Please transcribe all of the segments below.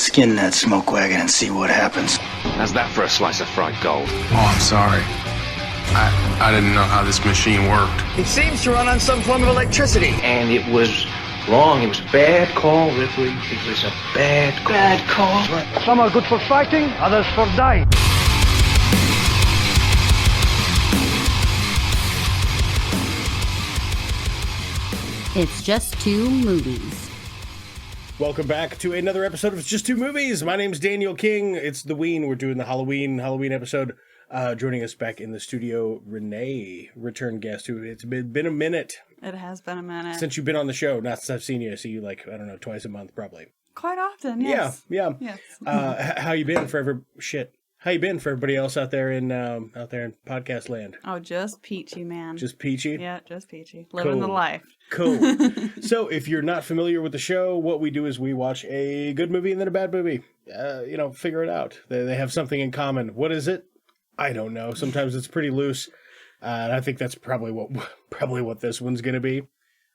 Skin that smoke wagon and see what happens. How's that for a slice of fried gold? Oh, I'm sorry. I didn't know how this machine worked. It seems to run on some form of electricity. And it was wrong. It was a bad call, Ripley. It was a bad call. Bad call. Some are good for fighting, others for dying. It's Just Two Movies. Welcome back to another episode of It's Just Two Movies. My name's Daniel King. It's the Ween. We're doing the Halloween episode. Joining us back in the studio, Renee, return guest, who it's been a minute. It has been a minute. Since you've been on the show. Not since I've seen you. I see you like, I don't know, twice a month probably. Quite often, yes. Yeah. Yes. How you been for How you been for everybody else out there in podcast land? Oh, just peachy, man. Just peachy? Yeah, just peachy. Living the life. Cool. So, if you're not familiar with the show, what we do is we watch a good movie and then a bad movie. Figure it out. They have something in common. What is it? I don't know. Sometimes it's pretty loose. And I think that's probably what this one's going to be.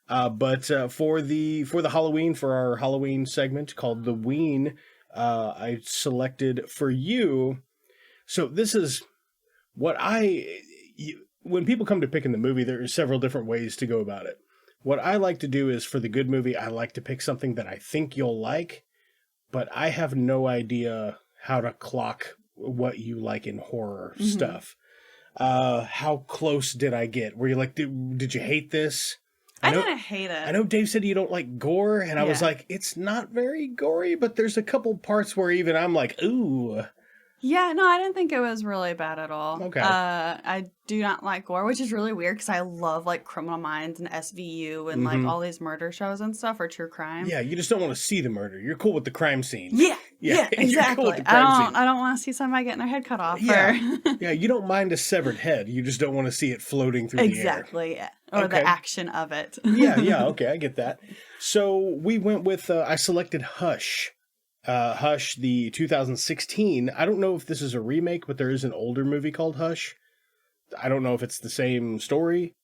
But for our Halloween segment called The Ween, I selected for you. So this is what when people come to picking the movie, there are several different ways to go about it. What I like to do is for the good movie, I like to pick something that I think you'll like, but I have no idea how to clock what you like in horror stuff. How close did I get? Were you like, did you hate this? I didn't hate it. I know Dave said you don't like gore, and I was like, it's not very gory, but there's a couple parts where even I'm like, ooh. Yeah, no, I didn't think it was really bad at all. Okay. I do not like gore, which is really weird because I love like Criminal Minds and SVU and like all these murder shows and stuff or true crime. Yeah, you just don't want to see the murder. You're cool with the crime scene. Yeah, You're exactly. cool with the crime scene. I don't want to see somebody getting their head cut off. Yeah, yeah. You don't mind a severed head. You just don't want to see it floating through the air. Exactly. Or the action of it. Yeah. Okay, I get that. So we went with. I selected Hush. Hush, the 2016. I don't know if this is a remake, but there is an older movie called Hush. I don't know if it's the same story,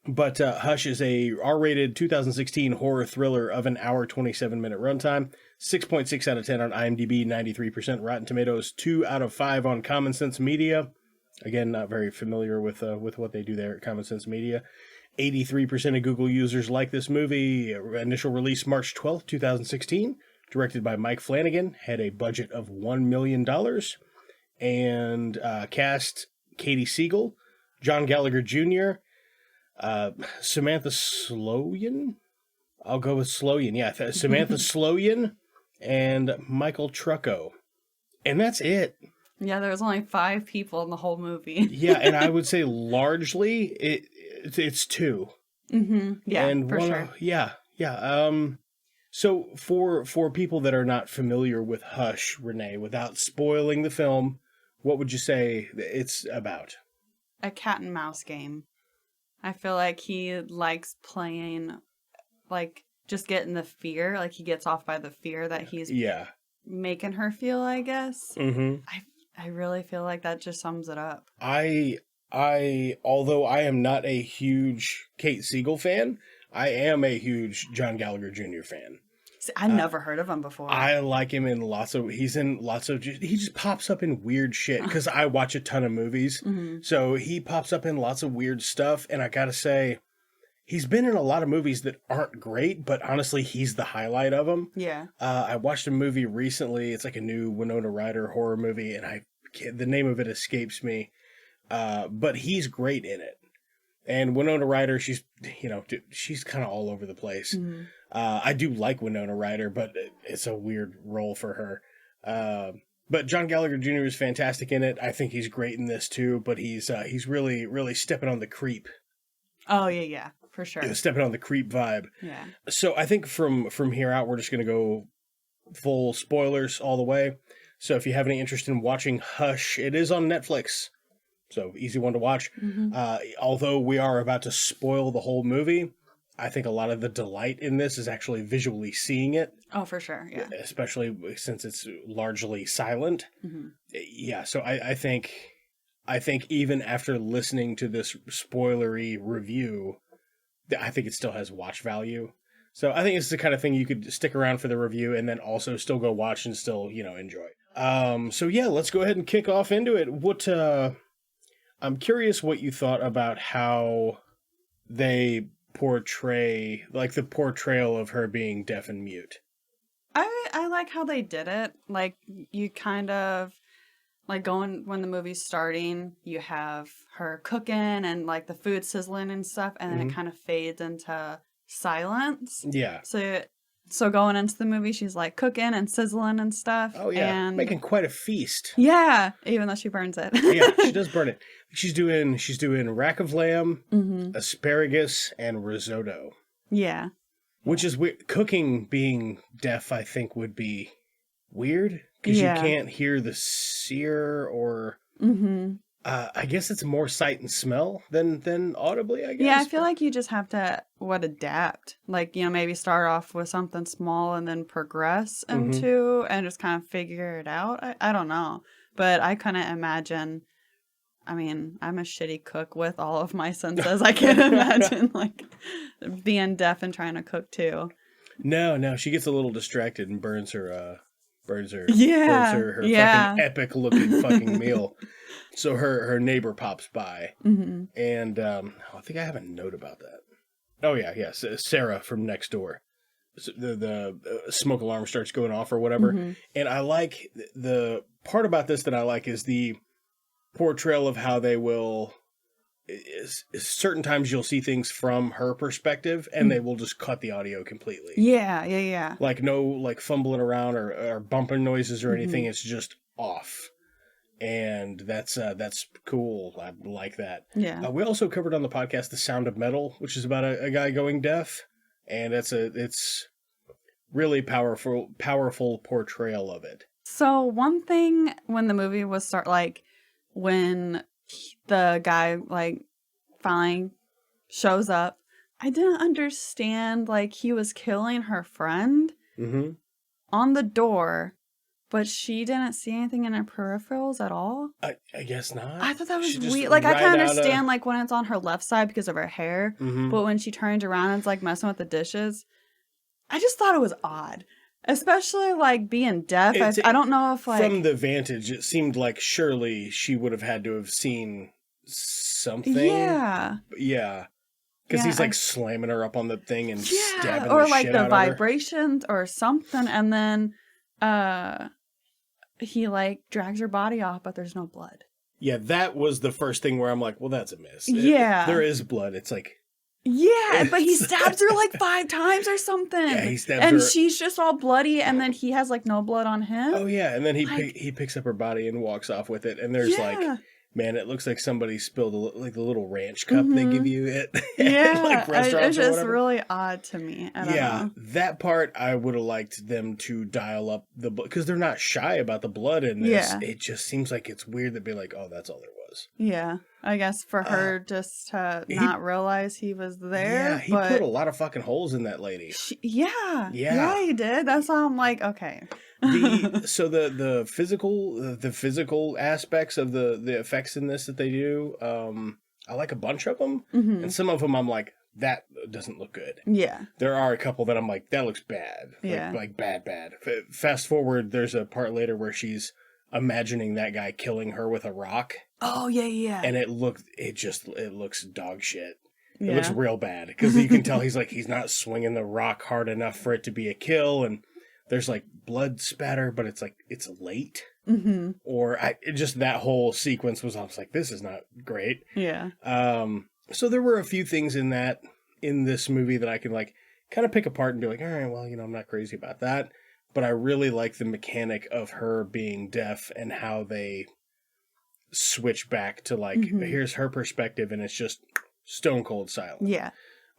but Hush is a R-rated 2016 horror thriller of an hour, 27-minute runtime, 6.6 out of 10 on IMDb, 93% Rotten Tomatoes, 2 out of 5 on Common Sense Media. Again, not very familiar with what they do there at Common Sense Media. 83% of Google users like this movie. Initial release March 12th, 2016. Directed by Mike Flanagan, had a budget of $1 million, and cast Katie Siegel, John Gallagher Jr., Samantha Sloyan. I'll go with Sloyan. Yeah, Samantha Sloyan, and Michael Trucco, and that's it. Yeah, there was only 5 people in the whole movie. Yeah, and I would say largely it's 2. Mm-hmm. Yeah, and for sure. Yeah. So for people that are not familiar with Hush, Renee, without spoiling the film, what would you say it's about? A cat and mouse game. I feel like he likes playing, like, just getting the fear. Like, he gets off by the fear that he's making her feel, I guess. Mm-hmm. I really feel like that just sums it up. Although I am not a huge Kate Siegel fan, I am a huge John Gallagher Jr. fan. See, I never heard of him before. I like him in he just pops up in weird shit because I watch a ton of movies. Mm-hmm. So he pops up in lots of weird stuff. And I gotta say, he's been in a lot of movies that aren't great, but honestly, he's the highlight of them. Yeah. I watched a movie recently. It's like a new Winona Ryder horror movie, and the name of it escapes me. But he's great in it. And Winona Ryder, she's kind of all over the place. Mm-hmm. I do like Winona Ryder, but it's a weird role for her. But John Gallagher Jr. is fantastic in it. I think he's great in this too, but he's really, really stepping on the creep. Oh, yeah, for sure. Stepping on the creep vibe. Yeah. So I think from here out, we're just going to go full spoilers all the way. So if you have any interest in watching Hush, it is on Netflix. So easy one to watch. Mm-hmm. Although we are about to spoil the whole movie, I think a lot of the delight in this is actually visually seeing it. Oh, for sure, yeah. Especially since it's largely silent. Mm-hmm. Yeah, so I think even after listening to this spoilery review, I think it still has watch value. So I think it's the kind of thing you could stick around for the review and then also still go watch and still, enjoy. So yeah, let's go ahead and kick off into it. I'm curious what you thought about how they portray, like the portrayal of her being deaf and mute. I like how they did it. Like, you kind of, like, when the movie's starting, you have her cooking and, like, the food sizzling and stuff, and then it kind of fades into silence. Yeah. So going into the movie, she's, like, cooking and sizzling and stuff. Oh, yeah. And making quite a feast. Yeah, even though she burns it. Yeah, she does burn it. She's doing rack of lamb, asparagus, and risotto. Yeah. Which is weird. Cooking being deaf, I think, would be weird. Because you can't hear the sear or... I guess it's more sight and smell than audibly, I guess. Yeah, I feel like you just have to adapt. Like, maybe start off with something small and then progress into and just kind of figure it out. I don't know. But I couldn't imagine. I mean, I'm a shitty cook with all of my senses. I can't imagine, like, being deaf and trying to cook, too. No, she gets a little distracted and burns her fucking epic looking fucking meal. So her neighbor pops by, and I think I have a note about that. Oh yeah, yes, Sarah from next door. So the smoke alarm starts going off or whatever, and I like the part about this that I like is the portrayal of how they will. Certain times you'll see things from her perspective, and they will just cut the audio completely. Yeah. Like no like fumbling around or bumping noises or anything. It's just off. And that's cool. I like that. Yeah. We also covered on the podcast The Sound of Metal, which is about a guy going deaf, and it's really powerful portrayal of it. So one thing when the movie was when the guy finally shows up, I didn't understand he was killing her friend on the door. But she didn't see anything in her peripherals at all? I guess not. I thought that was weird. I can understand, when it's on her left side because of her hair. But when she turned around and it's, messing with the dishes, I just thought it was odd. Especially, being deaf. I don't know if, From the vantage, it seemed like surely she would have had to have seen something. Yeah. Yeah. Because he's, slamming her up on the thing and stabbing or, the shit out of her. Or, the vibrations or something. And then, he drags her body off, but there's no blood. Yeah, that was the first thing where I'm like, well, that's a miss. Yeah. There is blood. It's like... Yeah, but he stabs her 5 times or something. Yeah, he stabs her. And she's just all bloody, and then he has no blood on him. Oh, yeah, and then he picks up her body and walks off with it, and there's man, it looks like somebody spilled the little ranch cup they give you at restaurants it's just or really odd to me. I don't know. That part I would have liked them to dial up the blood, because they're not shy about the blood in this. Yeah. It just seems like it's weird to be like, oh, that's all there was. Yeah, I guess for her just to not realize he was there. Yeah, he put a lot of fucking holes in that lady. Yeah, he did. That's how I'm like, okay. So the physical aspects of the effects in this that they do, I like a bunch of them, and some of them I'm like, that doesn't look good. Yeah, there are a couple that I'm like, that looks bad. Yeah, like bad. Fast forward, there's a part later where she's imagining that guy killing her with a rock. Oh yeah, and it looks dog shit. Yeah. It looks real bad because you can tell he's not swinging the rock hard enough for it to be a kill, and there's blood spatter, but it's late. Or just that whole sequence I was like, this is not great. Yeah. So there were a few things in this movie that I can kind of pick apart and be like, all right, well, I'm not crazy about that, but I really like the mechanic of her being deaf and how they switch back to here's her perspective and it's just stone cold silent. Yeah.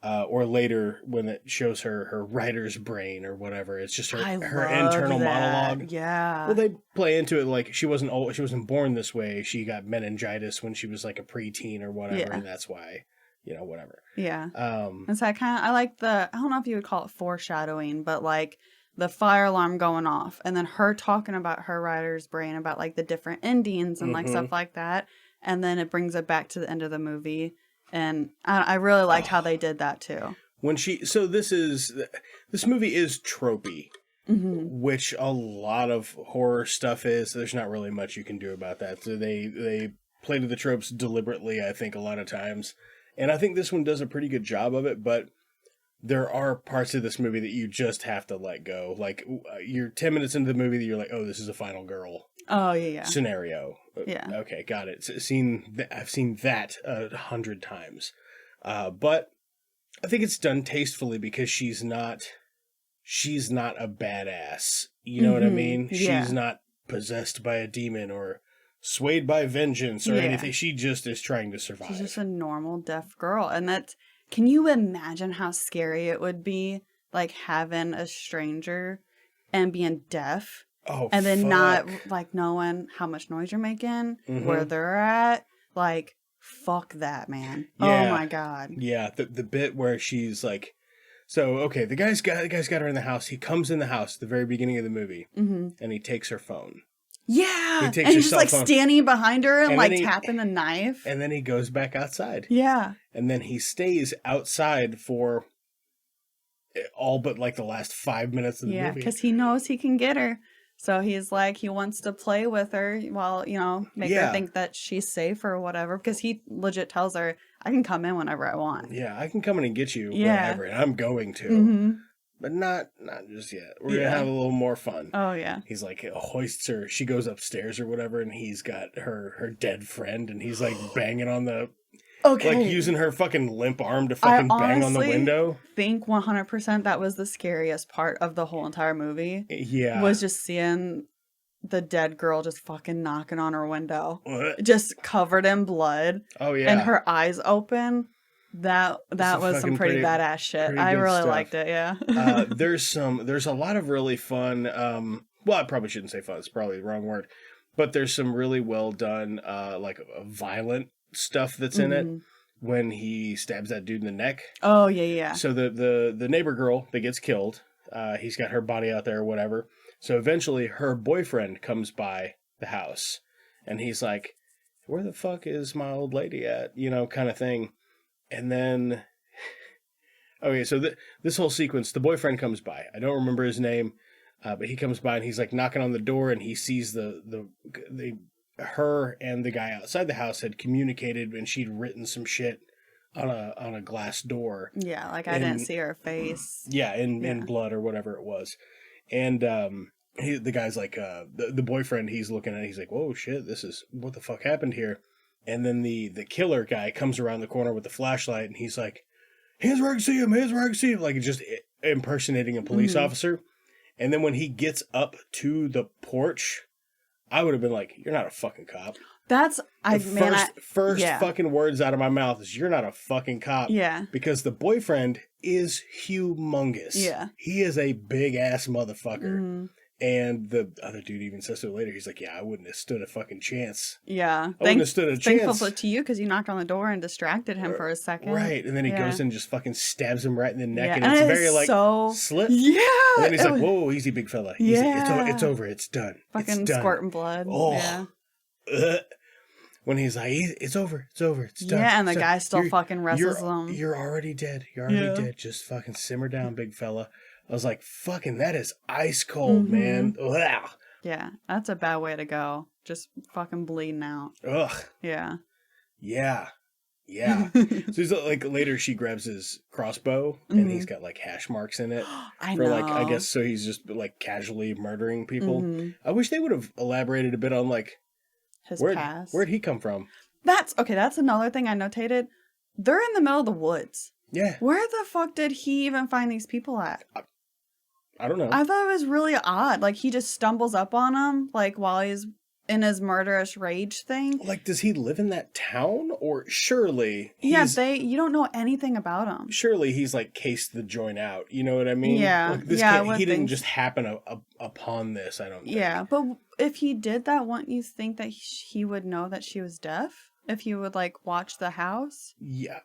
Or later when it shows her writer's brain or whatever, it's just her internal monologue. Yeah. Well, they play into it she wasn't born this way. She got meningitis when she was a preteen or whatever, and that's why, whatever. Yeah. And so I like I don't know if you would call it foreshadowing, but the fire alarm going off and then her talking about her writer's brain about the different endings and stuff like that. And then it brings it back to the end of the movie. And I really liked how they did that too. this movie is tropey, which a lot of horror stuff is. There's not really much you can do about that. So they play to the tropes deliberately, I think, a lot of times. And I think this one does a pretty good job of it, but there are parts of this movie that you just have to let go. Like, you're 10 minutes into the movie that you're like, oh, this is a final girl scenario. Yeah. Okay, got it. I've seen that 100 times. But I think it's done tastefully because she's not a badass. You know what I mean? Yeah. She's not possessed by a demon or swayed by vengeance or anything. She just is trying to survive. She's just a normal deaf girl. And can you imagine how scary it would be, like, having a stranger and being deaf? Oh, and then not, like, knowing how much noise you're making, where they're at. Like, fuck that, man. Yeah. Oh, my God. Yeah, the bit where she's like... So, okay, the guy's got her in the house. He comes in the house at the very beginning of the movie, and he takes her phone. Yeah, and he's just, like, phone. Standing behind her and like, tapping the knife. And then he goes back outside. Yeah. And then he stays outside for all but, like, the last 5 minutes of the movie. Yeah, because he knows he can get her. So he's like, he wants to play with her while, make her think that she's safe or whatever. Because he legit tells her, I can come in whenever I want. Yeah, I can come in and get you whenever, and I'm going to. But not just yet. We're going to have a little more fun. Oh, yeah. He's like, hoists her. She goes upstairs or whatever, and he's got her dead friend, and he's like banging on the... Okay. Like using her fucking limp arm to fucking bang on the window. I think 100% that was the scariest part of the whole entire movie. Yeah. Was just seeing the dead girl just fucking knocking on her window. What? Just covered in blood. Oh, yeah. And her eyes open. That was some pretty badass shit. I really liked it, yeah. There's a lot of really fun, well, I probably shouldn't say fun, it's probably the wrong word, but there's some really well done, like, violent stuff that's in it when he stabs that dude in the neck. Oh, yeah. So the neighbor girl that gets killed, he's got her body out there or whatever. So eventually her boyfriend comes by the house and he's like, where the fuck is my old lady at? Kind of thing. And then, okay, so this whole sequence, the boyfriend comes by. I don't remember his name, but he comes by and he's like knocking on the door and he sees her and the guy outside the house had communicated and she'd written some shit on a glass door. Yeah, like I didn't see her face. Yeah, in blood or whatever it was. And the guy's like, the boyfriend, he's looking at it, he's like, whoa, shit, what the fuck happened here? And then the killer guy comes around the corner with the flashlight and he's like, here's where I can see him, like just impersonating a police officer. And then when he gets up to the porch, I would have been like, you're not a fucking cop. First fucking words out of my mouth is, you're not a fucking cop. Yeah. Because the boyfriend is humongous. Yeah. He is a big ass motherfucker. And the other dude even says to it later, he's like, yeah, I wouldn't have stood a fucking chance. Yeah. I wouldn't have stood a chance. Thankful to you because you knocked on the door and distracted him for a second. Right. And then he goes and just fucking stabs him right in the neck. Yeah. And it's very like so... slip. Yeah. And then he's like, whoa, easy, big fella. Easy. Yeah. It's over. It's done. Fucking it's done. squirting blood. Oh. Yeah. When he's like, it's over. It's over. It's done. Yeah, and the guy still fucking wrestles him. You're already dead. You're already dead. Just fucking simmer down, big fella. I was like, fucking, that is ice cold, man. Ugh. Yeah, that's a bad way to go. Just fucking bleeding out. Ugh. Yeah. Yeah. Yeah. So he's like, later she grabs his crossbow and he's got like hash marks in it. I know. Like, I guess, so he's just like casually murdering people. I wish they would have elaborated a bit on like, his past. Where'd he come from? That's another thing I notated. They're in the middle of the woods. Yeah. Where the fuck did he even find these people at? I don't know. I thought it was really odd. Like, he just stumbles up on them, like, while he's in his murderous rage thing. Like, does he live in that town? Or surely you don't know anything about him. Surely he's, like, cased the joint out. You know what I mean? Yeah. Like, he didn't just happen upon this, I don't think. Yeah, but if he did that, wouldn't you think that he would know that she was deaf? If he would, like, watch the house? Yeah.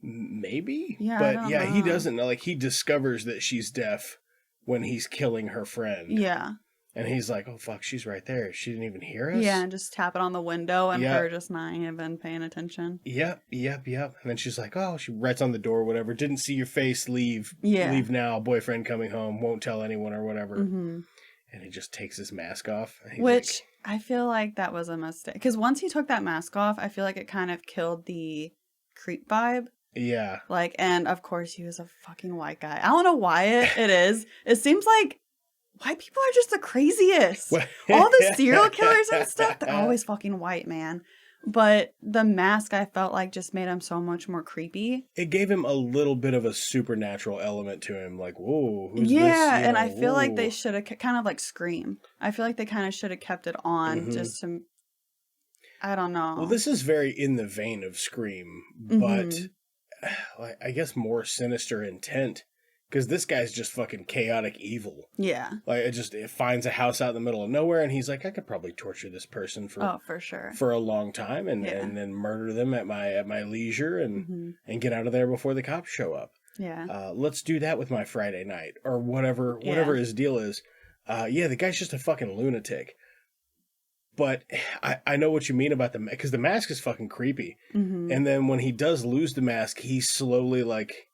Maybe? Yeah, but I don't know. He doesn't know. Like, he discovers that she's deaf when he's killing her friend. Yeah. And he's like, oh, fuck, she's right there. She didn't even hear us? Yeah, and just tapping on the window and her just not even paying attention. Yep. And then she's like, oh, she writes on the door, whatever. Didn't see your face, leave. Yeah. Leave now, boyfriend coming home, won't tell anyone or whatever. Mm-hmm. And he just takes his mask off. Which, I feel like that was a mistake. Because once he took that mask off, I feel like it kind of killed the creep vibe. Yeah. Like, and of course he was a fucking white guy. I don't know why it is. It seems like white people are just the craziest. All the serial killers and stuff, they're always fucking white, man. But the mask, I felt like, just made him so much more creepy. It gave him a little bit of a supernatural element to him. Like, whoa, who's this? Yeah, and I feel like they should have, kind of like Scream. I feel like they kind of should have kept it on just to, I don't know. Well, this is very in the vein of Scream, but I guess more sinister intent. Because this guy's just fucking chaotic evil. Yeah. Like, it finds a house out in the middle of nowhere, and he's like, I could probably torture this person for sure. for a long time, and then murder them at my leisure, and get out of there before the cops show up. Yeah. Let's do that with my Friday night, or whatever his deal is. The guy's just a fucking lunatic. But I know what you mean about because the mask is fucking creepy. Mm-hmm. And then when he does lose the mask, he slowly, like,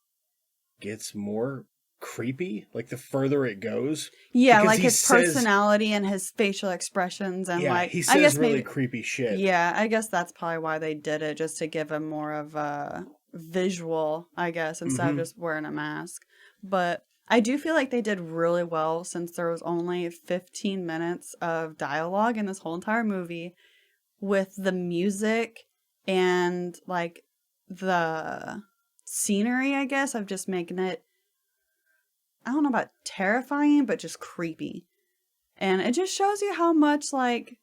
gets more creepy, like the further it goes. Yeah, like his personality and his facial expressions and he says I guess really creepy shit. Yeah, I guess that's probably why they did it, just to give him more of a visual, I guess, instead of just wearing a mask. But I do feel like they did really well since there was only 15 minutes of dialogue in this whole entire movie, with the music and like the scenery, I guess, of just making it, I don't know about terrifying, but just creepy. And it just shows you how much, like,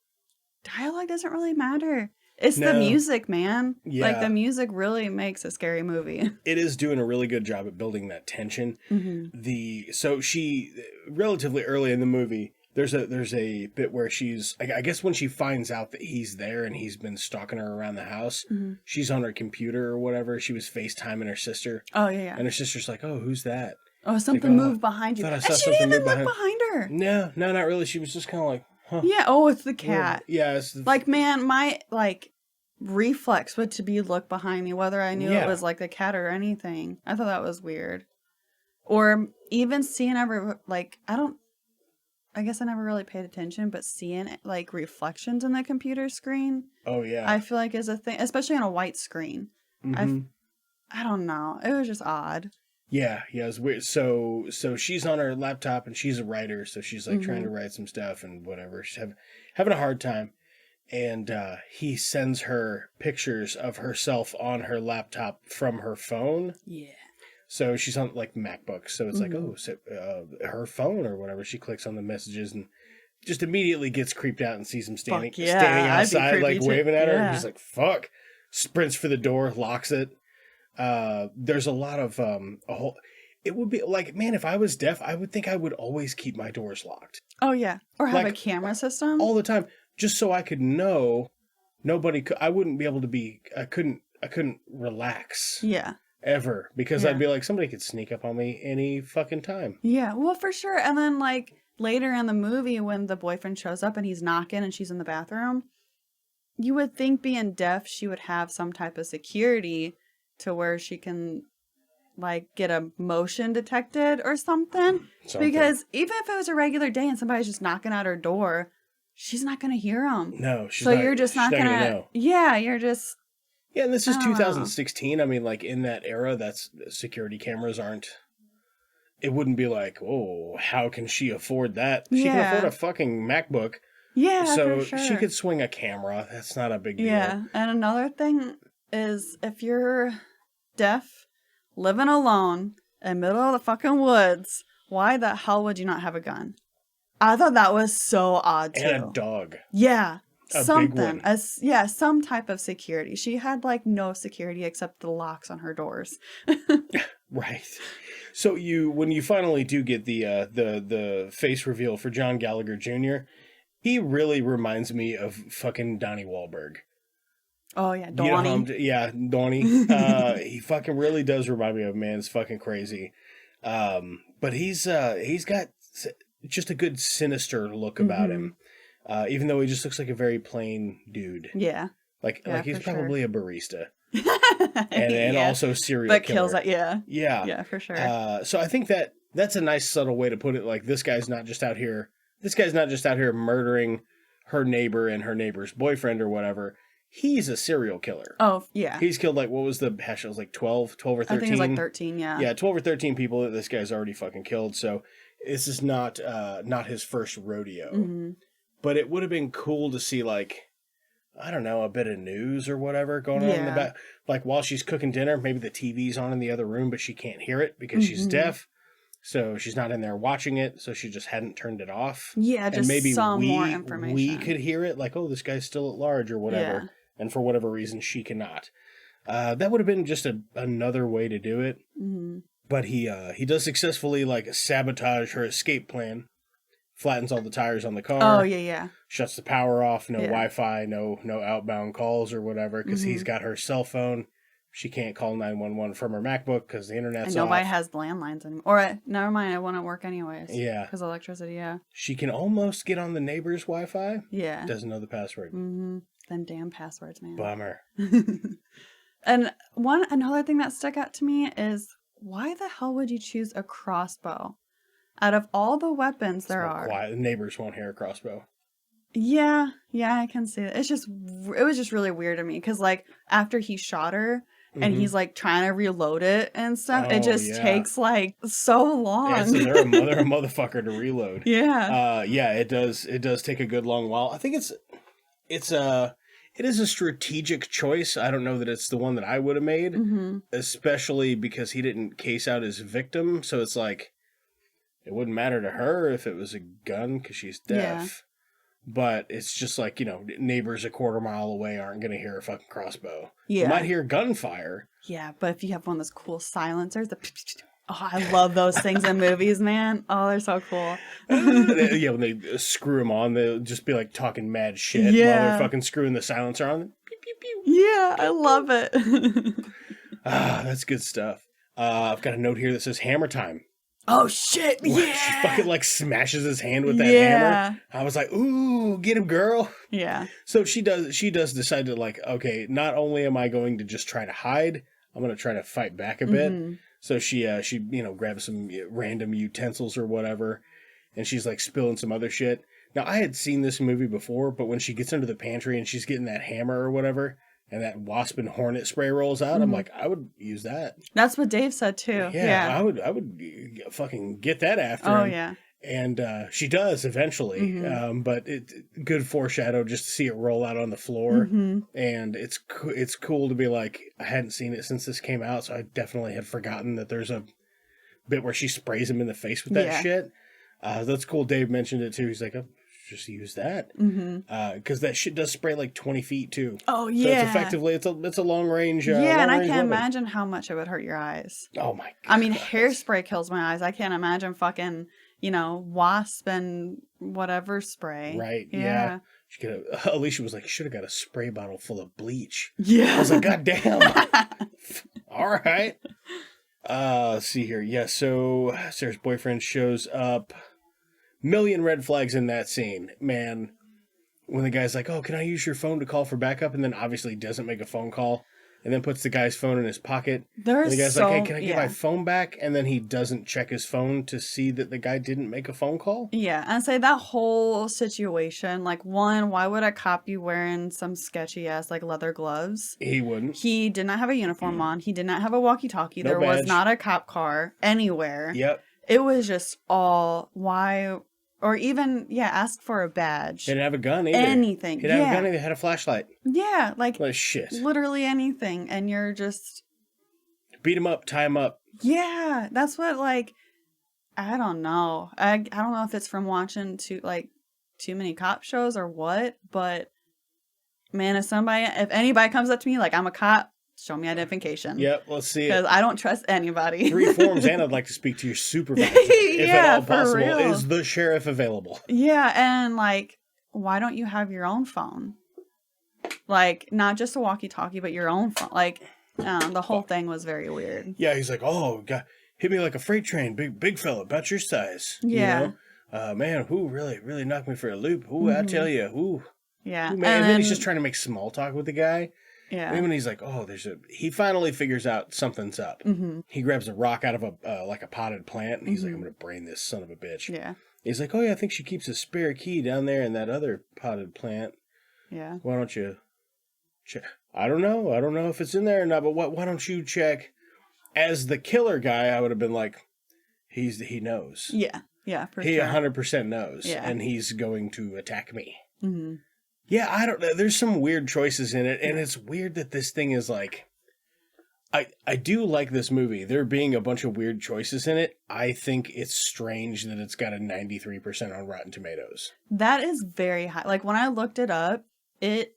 dialogue doesn't really matter. It's the music, man. Yeah. Like, the music really makes a scary movie. It is doing a really good job at building that tension. Mm-hmm. So she, relatively early in the movie, there's a bit where she's, I guess when she finds out that he's there and he's been stalking her around the house, she's on her computer or whatever. She was FaceTiming her sister. Oh, yeah. And her sister's like, oh, who's that? Oh, something moved behind you. And she didn't even look behind her. No, not really. She was just kind of like, huh. Yeah, oh, it's the cat. Yeah. Like, man, my, like, reflex would to be look behind me, whether I knew it was, like, the cat or anything. I thought that was weird. Or even seeing I guess I never really paid attention, but seeing, like, reflections in the computer screen. Oh, yeah. I feel like is a thing, especially on a white screen. I don't know. It was just odd. Yeah, it was weird. So she's on her laptop, and she's a writer, so she's, like, trying to write some stuff and whatever. She's having a hard time. And he sends her pictures of herself on her laptop from her phone. Yeah. So she's on, like, MacBook. So it's like, oh, so, her phone or whatever. She clicks on the messages and just immediately gets creeped out and sees him standing outside, like, waving at her. And he's like, fuck. Sprints for the door, locks it. There's a lot of, it would be, like, man, if I was deaf, I would think I would always keep my doors locked. Oh, yeah. Or have a camera system. All the time. Just so I could know I wouldn't be able to be, I couldn't relax. Yeah. Ever, because I'd be like, somebody could sneak up on me any fucking time. Yeah, well, for sure. And then, like, later in the movie, when the boyfriend shows up and he's knocking and she's in the bathroom, you would think, being deaf, she would have some type of security to where she can, like, get a motion detected or something. Because even if it was a regular day and somebody's just knocking at her door, she's not going to hear them. No, you're just not going to know. Yeah, you're just... Yeah, and this is 2016. I mean, like, in that era, security cameras aren't... It wouldn't be like, oh, how can she afford that? She can afford a fucking MacBook. Yeah, so for sure. She could swing a camera. That's not a big deal. Yeah, and another thing is, if you're deaf, living alone, in the middle of the fucking woods, why the hell would you not have a gun? I thought that was so odd, too. And a dog. Yeah. Something. Some type of security. She had, like, no security except the locks on her doors. Right. So when you finally do get the face reveal for John Gallagher Jr., he really reminds me of fucking Donnie Wahlberg. Oh, yeah, Donnie. Donnie. He fucking really does remind me of him, man. It's fucking crazy. But he's got... just a good sinister look about him. Even though he just looks like a very plain dude. Yeah. Like he's probably a barista. and also serial killer. But kills it, yeah. Yeah. Yeah, for sure. So I think that's a nice subtle way to put it. Like, this guy's not just out here murdering her neighbor and her neighbor's boyfriend or whatever. He's a serial killer. Oh, yeah. He's killed, like, what was the hash? It was like 12 or 13? I think it was like 13, yeah. Yeah, 12 or 13 people that this guy's already fucking killed. So this is not his first rodeo. Mm-hmm. But it would have been cool to see, like, I don't know, a bit of news or whatever going on in the back. Like, while she's cooking dinner, maybe the TV's on in the other room, but she can't hear it because she's deaf. So she's not in there watching it, so she just hadn't turned it off. Yeah, just and maybe some more information. We could hear it, like, oh, this guy's still at large or whatever. Yeah. And for whatever reason, she cannot. That would have been just another way to do it. Mm-hmm. But he does successfully, like, sabotage her escape plan. Flattens all the tires on the car. Oh, yeah. Shuts the power off. No Wi-Fi. No outbound calls or whatever. Because he's got her cell phone. She can't call 911 from her MacBook because the internet's off. And nobody has landlines anymore. Or, never mind, it wouldn't work anyways. Yeah. Because electricity, yeah. She can almost get on the neighbor's Wi-Fi. Yeah. Doesn't know the password. Mm-hmm. Them damn passwords, man. Bummer. And another thing that stuck out to me is, why the hell would you choose a crossbow? Out of all the weapons there are. Why the neighbors won't hear a crossbow. Yeah, I can see it. It was just really weird to me because, like, after he shot her and he's like trying to reload it and stuff, it just takes like so long. Yeah, so they're a motherfucker to reload. Yeah. It does take a good long while. I think it is a strategic choice. I don't know that it's the one that I would have made, especially because he didn't case out his victim. So it's like, it wouldn't matter to her if it was a gun because she's deaf. Yeah. But it's just like, neighbors a quarter mile away aren't going to hear a fucking crossbow. Yeah. You might hear gunfire. Yeah, but if you have one of those cool silencers, I love those things in movies, man. Oh, they're so cool. When they screw them on, they'll just be like talking mad shit while they're fucking screwing the silencer on. Pew, pew, pew. Yeah, I love it. That's good stuff. I've got a note here that says hammer time. Oh, shit, yeah! She fucking, like, smashes his hand with that hammer. I was like, ooh, get him, girl. Yeah. So she does decide to, like, okay, not only am I going to just try to hide, I'm going to try to fight back a bit. So she grabs some random utensils or whatever, and she's, like, spilling some other shit. Now, I had seen this movie before, but when she gets into the pantry and she's getting that hammer or whatever, and that wasp and hornet spray rolls out, I'm like, I would use that. That's what Dave said too. Yeah. I would fucking get that after him. Oh yeah. And she does eventually. But good foreshadow just to see it roll out on the floor. And it's cool to be like, I hadn't seen it since this came out, so I definitely had forgotten that there's a bit where she sprays him in the face with that shit. That's cool. Dave mentioned it too. He's like, just use that because that shit does spray like 20 feet too. Oh yeah, so it's effectively it's a long range. And I can't imagine how much it would hurt your eyes. Oh my god! I mean, hairspray kills my eyes. I can't imagine fucking wasp and whatever spray. Right? Yeah. Alicia was like, should have got a spray bottle full of bleach. Yeah. I was like, god damn. All right. Let's see here. Yeah. So Sarah's boyfriend shows up. Million red flags in that scene, man. When the guy's like, oh, can I use your phone to call for backup? And then obviously doesn't make a phone call and then puts the guy's phone in his pocket. And the guy's like, hey, can I get my phone back? And then he doesn't check his phone to see that the guy didn't make a phone call. Yeah, and say that whole situation, like, one, why would a cop be wearing some sketchy ass like leather gloves? He wouldn't. He did not have a uniform on. He did not have a walkie-talkie. There was not a cop car anywhere. Yep. It was just all why. Or even, ask for a badge. He didn't have a gun either. Anything. He didn't have a gun either. He had a flashlight. Yeah, like... What shit. Literally anything. And you're just... Beat him up, tie him up. Yeah, that's what, like... I don't know. I don't know if it's from watching too many cop shows or what, but... Man, if anybody comes up to me like, I'm a cop, show me identification. Yep, let's see it. Because I don't trust anybody. 3 forms, and I'd like to speak to your supervisor. If at all possible. Real. Is the sheriff available? Yeah, and like, why don't you have your own phone? Like, not just a walkie-talkie, but your own phone. Like, the whole thing was very weird. Yeah, he's like, oh, God, hit me like a freight train, big fella, about your size. Yeah. Man, who really knocked me for a loop? Who I tell you, who? Yeah. Man. And then he's just trying to make small talk with the guy. Yeah. And when he's like, oh, he finally figures out something's up. Mm-hmm. He grabs a rock out of a potted plant, and he's like, I'm going to brain this son of a bitch. Yeah. He's like, oh, yeah, I think she keeps a spare key down there in that other potted plant. Yeah. Why don't you check? I don't know. I don't know if it's in there or not, but why don't you check? As the killer guy, I would have been like, he knows. Yeah. Yeah, for he sure. 100% knows, Yeah. and he's going to attack me. Mm-hmm. Yeah, I don't know. There's some weird choices in it, and it's weird that this thing is like... I do like this movie. There being a bunch of weird choices in it, I think it's strange that it's got a 93% on Rotten Tomatoes. That is very high. Like, when I looked it up, it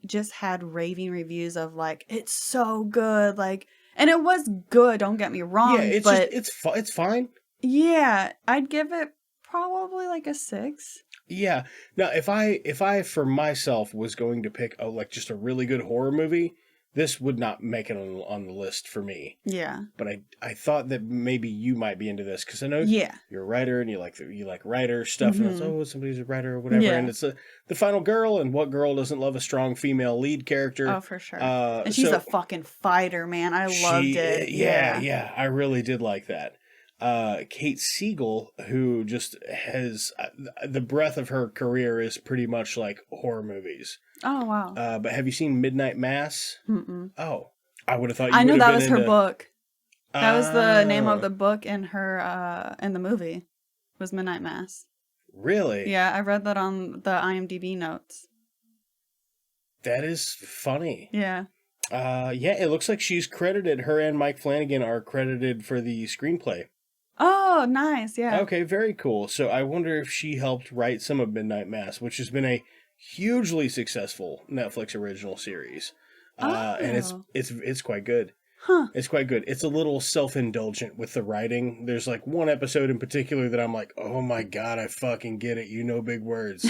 just had raving reviews of, like, it's so good, like... And it was good, don't get me wrong, yeah, but... it's fine. Yeah, I'd give it probably like a 6. Yeah. Now, if I for myself was going to pick just a really good horror movie, this would not make it on the list for me. Yeah. But I thought that maybe you might be into this because I know you're a writer and you like writer stuff. Mm-hmm. And it's, somebody's a writer or whatever. Yeah. And it's the final girl, and what girl doesn't love a strong female lead character? Oh, for sure. And she's a fucking fighter, man. I loved it. Yeah. I really did like that. Kate Siegel, who just has the breadth of her career is pretty much like horror movies. Oh, wow. But have you seen Midnight Mass? Mm-mm. Oh, I would have thought you I knew would that have was been her into... book. That was the name of the book in her in the movie. Was Midnight Mass. Really? Yeah, I read that on the IMDb notes. That is funny. Yeah. Yeah, it looks like she's credited. Her and Mike Flanagan are credited for the screenplay. Oh, nice. Yeah. Okay, very cool. So I wonder if she helped write some of Midnight Mass, which has been a hugely successful Netflix original series. And it's quite good. Huh. It's quite good. It's a little self-indulgent with the writing. There's like one episode in particular that I'm like, oh my God, I fucking get it. You know big words.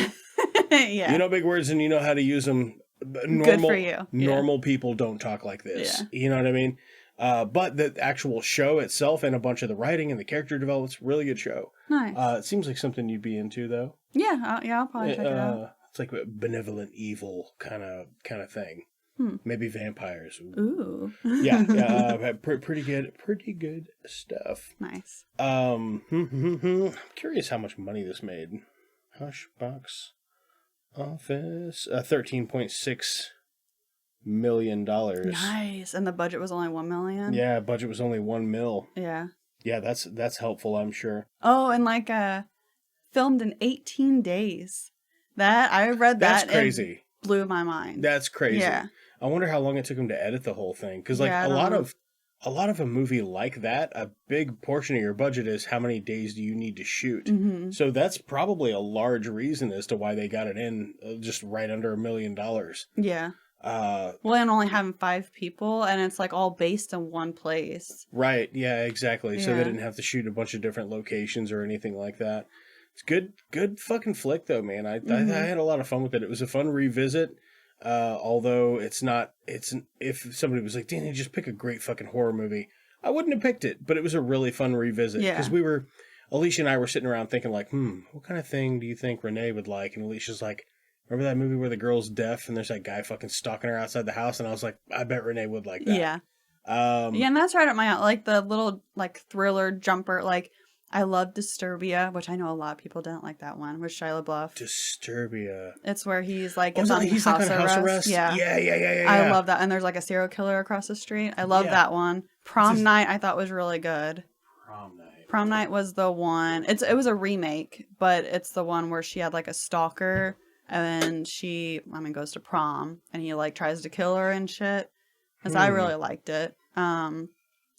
Yeah. You know big words and you know how to use them. Good for you. Normal people don't talk like this. Yeah. You know what I mean? But the actual show itself and a bunch of the writing and the character development's really good show. Nice. It seems like something you'd be into, though. Yeah, I'll probably check it out. It's like a benevolent evil kind of thing. Maybe vampires. Ooh. Yeah. Pretty good stuff. Nice. I'm curious how much money this made. Hush box office, $13.6 million. Nice. And the budget was only $1 million? Yeah, budget was only $1 million. Yeah. Yeah, that's helpful, I'm sure. Oh, and filmed in 18 days. I read that. That's crazy. And blew my mind. That's crazy. Yeah. I wonder how long it took him to edit the whole thing. Because Yeah, a lot of a movie like that, a big portion of your budget is how many days do you need to shoot. Mm-hmm. So that's probably a large reason as to why they got it in just right under $1 million. Yeah. Well, and only having 5 people, and it's like all based in one place. Right. Yeah, exactly. So they Yeah. didn't have to shoot a bunch of different locations or anything like that. It's good fucking flick though, man. I had a lot of fun with it. It was a fun revisit. Although if somebody was like, Danny, just pick a great fucking horror movie, I wouldn't have picked it, but it was a really fun revisit. Yeah. Because Alicia and I were sitting around thinking like, what kind of thing do you think Renee would like? And Alicia's like, remember that movie where the girl's deaf and there's that guy fucking stalking her outside the house? And I was like, I bet Renee would like that. Yeah. Yeah, and that's right up my alley. Like the little thriller jumper. Like I love Disturbia, which I know a lot of people didn't like that one with Shia LaBeouf. Disturbia. It's where he's like on house arrest. Yeah. Yeah. I love that. And there's like a serial killer across the street. I love that one. Prom Night I thought was really good. Prom Night was the one. It was a remake, but it's the one where she had like a stalker and she goes to prom and he like tries to kill her and shit. And so I really liked it. But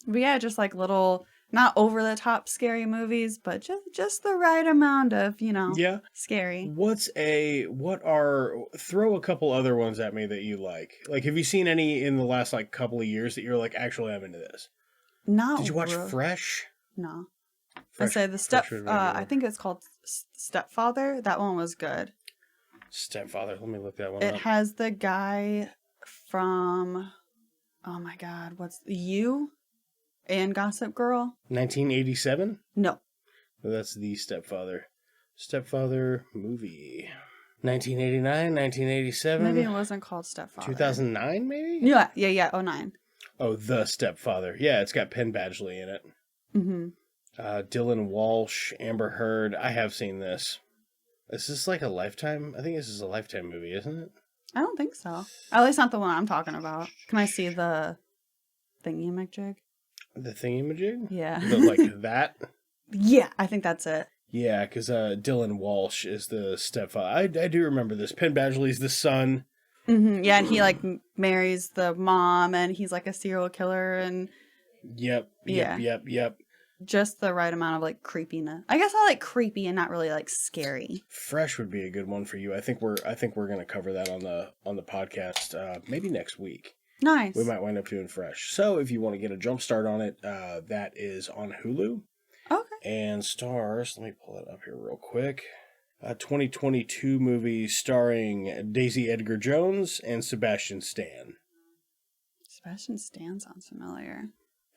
yeah, just like little not over the top scary movies, but just the right amount of, scary. Throw a couple other ones at me that you like. Like, have you seen any in the last like couple of years that you're like, actually I'm into this? No. Did you watch Fresh? No. Fresh, I say I think it's called Stepfather. That one was good. Stepfather. Let me look that one up. It has the guy from, oh my God, what's You and Gossip Girl? 1987? No. Well, that's The Stepfather. Stepfather movie. 1989, 1987. Maybe it wasn't called Stepfather. 2009, maybe? Yeah, 09. Oh, The Stepfather. Yeah, it's got Penn Badgley in it. Mm-hmm. Dylan Walsh, Amber Heard. I have seen this. Is this like a Lifetime? I think this is a Lifetime movie, isn't it? I don't think so. At least not the one I'm talking about. Can I see the thingy-majig? The thingy-majig? Yeah. Like that? Yeah, I think that's it. Yeah, because Dylan Walsh is the stepfather. I do remember this. Penn Badgley's the son. Mm-hmm. Yeah, and he like marries the mom, and he's like a serial killer, and Yep. just the right amount of like creepiness. I guess I like creepy and not really like scary. Fresh would be a good one for you. I think we're gonna cover that on the podcast maybe next week. Nice. We might wind up doing Fresh. So if you want to get a jump start on it, that is on Hulu. Okay. And stars, let me pull it up here real quick. A 2022 movie starring Daisy Edgar Jones and Sebastian Stan. Sebastian Stan sounds familiar.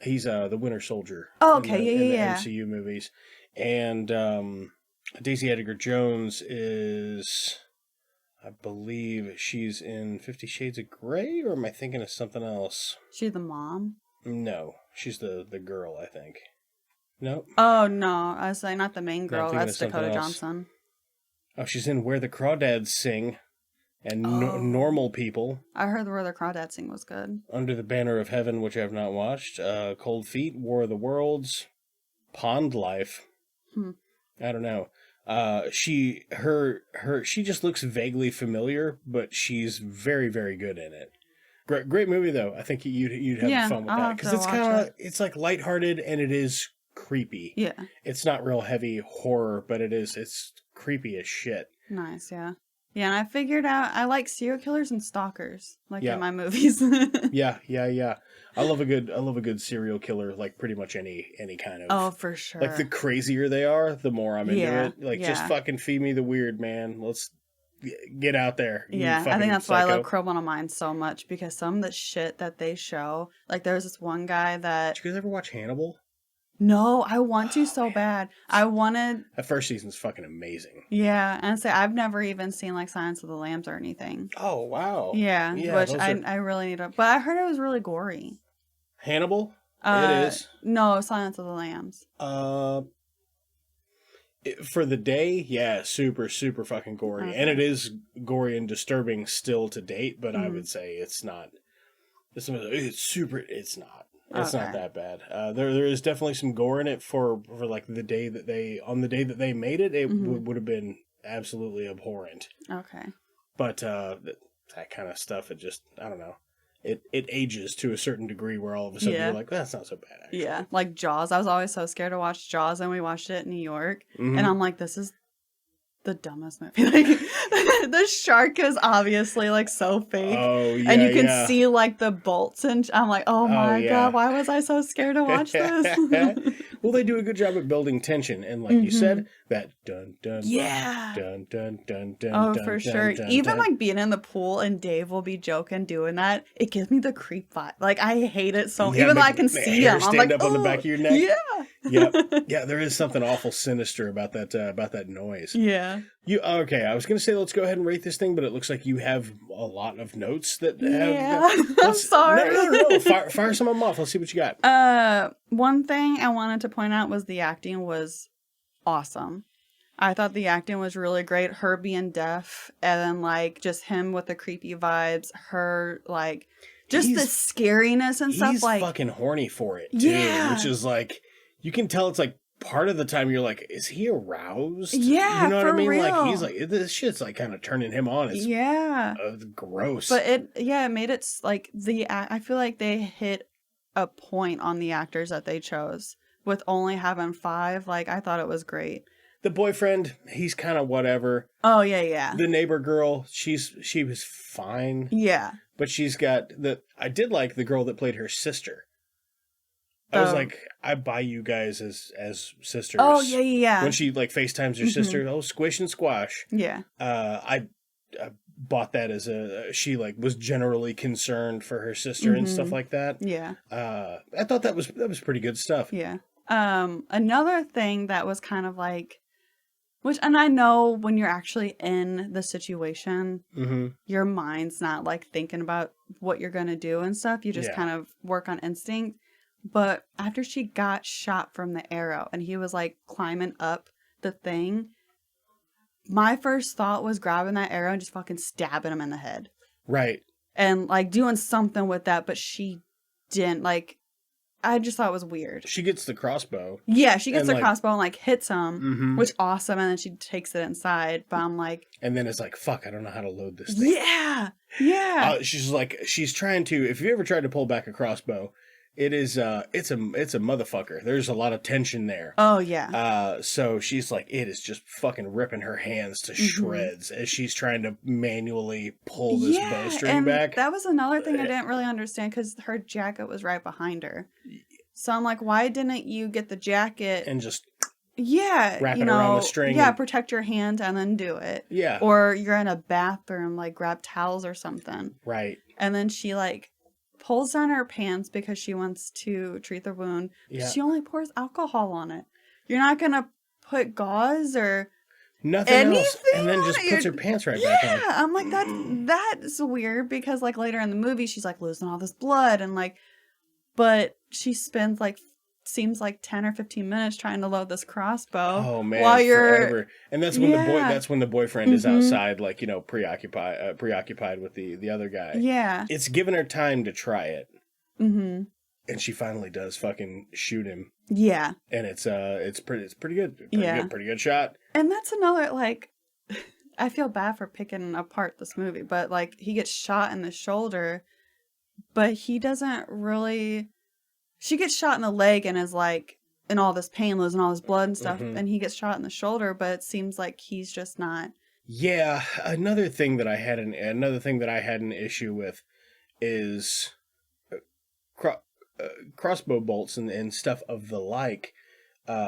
He's the Winter Soldier. Oh, okay, in the yeah. MCU movies. And Daisy Edgar Jones is, I believe she's in 50 Shades of Grey, or am I thinking of something else? She the mom? No, she's the girl, I think. Nope. Oh, no. I was like, not the main girl. No, that's Dakota Johnson. Oh, she's in Where the Crawdads Sing and Normal People. I heard Where the Crawdads Sing was good. Under the Banner of Heaven, which I have not watched. Cold Feet, War of the Worlds, Pond Life. I don't know. She just looks vaguely familiar, but she's very, very good in it. Great movie though. I think you'd have fun with that because it's like lighthearted and it is creepy. Yeah. It's not real heavy horror, but it's creepy as shit. Nice, yeah. Yeah, and I figured out I like serial killers and stalkers, like in my movies. Yeah. I love a good serial killer, like pretty much any kind of. Oh, for sure. Like the crazier they are, the more I'm into it. Like just fucking feed me the weird, man. Let's get out there. Yeah, I think that's why I love Criminal Minds so much, because some of the shit that they show, like there's this one guy that. Did you guys ever watch Hannibal? No, I want to so bad. I wanted. That first season's fucking amazing. Yeah, and say I've never even seen like Silence of the Lambs or anything. Oh wow. Yeah, which I really need to. But I heard it was really gory. Hannibal. It is. No, Silence of the Lambs. For the day, yeah, super fucking gory, and it is gory and disturbing still to date. But I would say it's not. It's not. It's not that bad. There is definitely some gore in it for like the day that they made it. It would have been absolutely abhorrent. Okay. But that kind of stuff, it just, I don't know. It ages to a certain degree where all of a sudden you're like, that's not so bad. Actually. Yeah, like Jaws. I was always so scared to watch Jaws, and we watched it in New York, and I'm like, this is the dumbest movie. Like, the shark is obviously like so fake. Oh, yeah, and you can see like the bolts, and I'm like, oh my god, why was I so scared to watch this? Well, they do a good job at building tension, and like you said, that dun dun dun dun dun dun. Oh, dun, for dun, sure. dun, Even dun. like being in the pool and Dave will be joking doing that. It gives me the creep vibe. Like I hate it so. Even though I can see him, I'm like, up on the back of your neck. Yeah. Yeah. There is something awful sinister about that noise. Yeah. Okay? I was gonna say let's go ahead and rate this thing, but it looks like you have a lot of notes that have. Yeah. I'm sorry. No. Fire some of them off. Let's see what you got. One thing I wanted to point out was the acting was awesome. I thought the acting was really great. Her being deaf, and then like just him with the creepy vibes. Her like just the scariness and stuff. He's like fucking horny for it too, which is like you can tell. It's like part of the time you're like, is he aroused? Yeah, you know what I mean. real. Like he's like this shit's like kind of turning him on. It's gross. But it made it like I feel like they hit a point on the actors that they chose with only having 5. Like I thought it was great. The boyfriend, he's kind of whatever. Oh yeah. The neighbor girl, she was fine. Yeah. But she's got I did like the girl that played her sister. I was like, I buy you guys as sisters. Oh yeah. When she like FaceTimes her sister, squish and squash. Yeah. I bought that as she like was generally concerned for her sister and stuff like that. Yeah. I thought that was pretty good stuff. Yeah. Another thing that was kind of like Which, and I know when you're actually in the situation, Mm-hmm. your mind's not like thinking about what you're going to do and stuff. You just kind of work on instinct. But after she got shot from the arrow and he was like climbing up the thing, my first thought was grabbing that arrow and just fucking stabbing him in the head. Right. And like doing something with that, but she didn't. Like, I just thought it was weird. She gets the crossbow. Yeah, she gets the like, crossbow and like hits him, mm-hmm. which awesome. And then she takes it inside. But I'm like, and then it's like, fuck, I don't know how to load this thing. Yeah, yeah. She's trying to. If you ever tried to pull back a crossbow, it is it's a motherfucker. There's a lot of tension there. Oh yeah. So she's like, it is just fucking ripping her hands to shreds as she's trying to manually pull this bowstring back. That was another thing I didn't really understand because her jacket was right behind her. So I'm like, why didn't you get the jacket and just wrap it around the string? Yeah, protect your hand and then do it. Yeah. Or you're in a bathroom, like grab towels or something. Right. And then she like pulls down her pants because she wants to treat the wound. Yeah. She only pours alcohol on it. You're not gonna put gauze or nothing else, and then just puts her pants right back on. Yeah, I'm like that's weird because like later in the movie she's like losing all this blood and like, but she spends like seems like 10 or 15 minutes trying to load this crossbow. Oh man, while you're forever. And that's when the boyfriend is outside, like, you know, preoccupied with the other guy. Yeah, it's given her time to try it. Mm-hmm. And she finally does fucking shoot him. Yeah, and it's pretty good. Pretty good shot. And that's another like, I feel bad for picking apart this movie, but like he gets shot in the shoulder, but he doesn't really. She gets shot in the leg and is like in all this pain, losing all this blood and stuff, and he gets shot in the shoulder, but it seems like he's just not. Yeah, another thing that I had an issue with is crossbow bolts and stuff of the like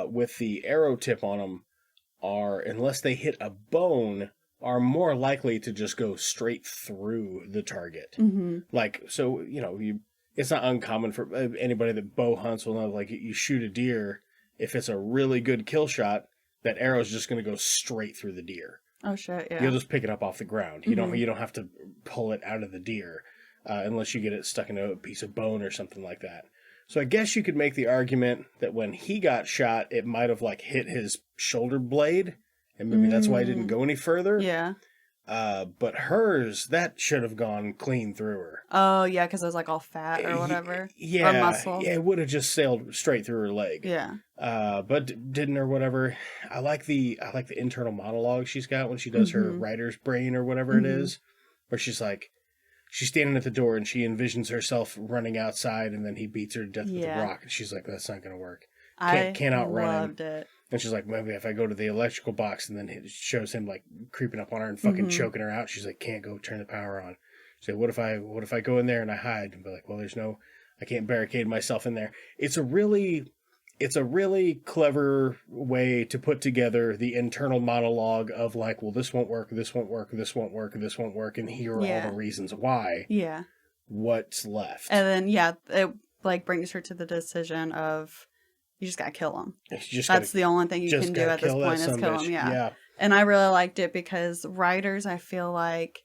with the arrow tip on them are, unless they hit a bone, are more likely to just go straight through the target. Mm-hmm. Like, so, you know, it's not uncommon for anybody that bow hunts will know, like, you shoot a deer, if it's a really good kill shot, that arrow's just going to go straight through the deer. Oh shit, yeah. You'll just pick it up off the ground. You don't have to pull it out of the deer unless you get it stuck in a piece of bone or something like that. So I guess you could make the argument that when he got shot, it might have like hit his shoulder blade, and maybe that's why it didn't go any further. Yeah. But hers, that should have gone clean through her. Oh, yeah, because it was like all fat or whatever. Yeah. Or muscle. Yeah, it would have just sailed straight through her leg. Yeah. But didn't or whatever. I like the internal monologue she's got when she does her writer's brain or whatever it is, where she's like, she's standing at the door and she envisions herself running outside and then he beats her to death with a rock. And she's like, that's not going to work. Can't outrun him. I loved it. And she's like, maybe if I go to the electrical box, and then it shows him like creeping up on her and fucking choking her out. She's like, can't go turn the power on. She's like, what if I go in there and I hide? And be like, well, I can't barricade myself in there. It's a really clever way to put together the internal monologue of like, well, this won't work, this won't work, this won't work, this won't work, and here are all the reasons why. Yeah. What's left? And then it like brings her to the decision of, you just gotta kill him. That's the only thing you can do at this point is kill him. Yeah. And I really liked it because writers, I feel like,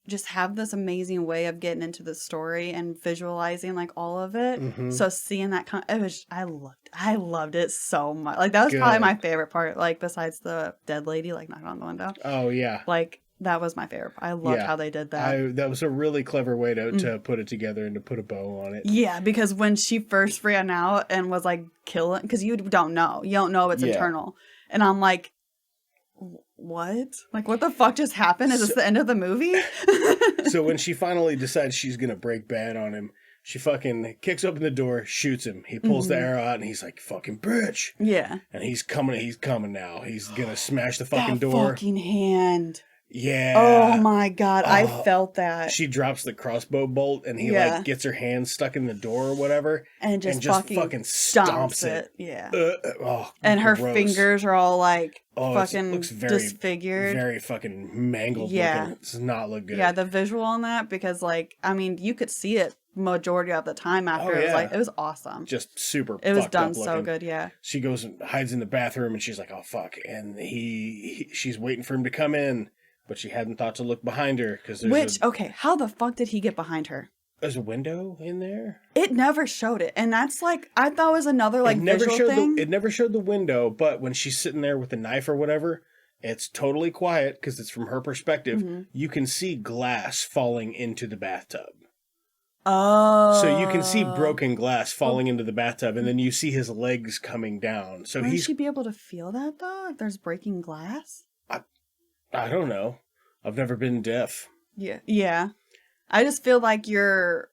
just have this amazing way of getting into the story and visualizing like all of it. Mm-hmm. So seeing that, I loved it so much. Like that was probably my favorite part. Like besides the dead lady like knocking on the window. Oh yeah. Like that was my favorite. I loved how they did that. That was a really clever way to put it together and to put a bow on it. Yeah, because when she first ran out and was like killing, because you don't know it's internal, and I'm like, what? Like, what the fuck just happened? Is this the end of the movie? So when she finally decides she's gonna break bad on him, she fucking kicks open the door, shoots him. He pulls the arrow out, and he's like, fucking bitch. Yeah. And he's coming now. He's gonna smash the fucking door. Fucking hand. Yeah. Oh my God, I felt that. She drops the crossbow bolt and he like gets her hand stuck in the door or whatever. And just fucking stomps it. Yeah. And her fingers are all like fucking disfigured. Very fucking mangled looking. It does not look good. Yeah, the visual on that, because like, I mean, you could see it majority of the time after. It was like, it was awesome. Just super It was done so so good, yeah. She goes and hides in the bathroom and she's like, oh fuck. And she's waiting for him to come in. But she hadn't thought to look behind her because there's how the fuck did he get behind her? There's a window in there. It never showed it, and that's like I thought was another like visual thing. It never showed the window, but when she's sitting there with the knife or whatever, it's totally quiet because it's from her perspective. Mm-hmm. You can see glass falling into the bathtub. Oh, so you can see broken glass falling into the bathtub, and then you see his legs coming down. So wouldn't she be able to feel that though? If there's breaking glass. I don't know. I've never been deaf. Yeah. I just feel like your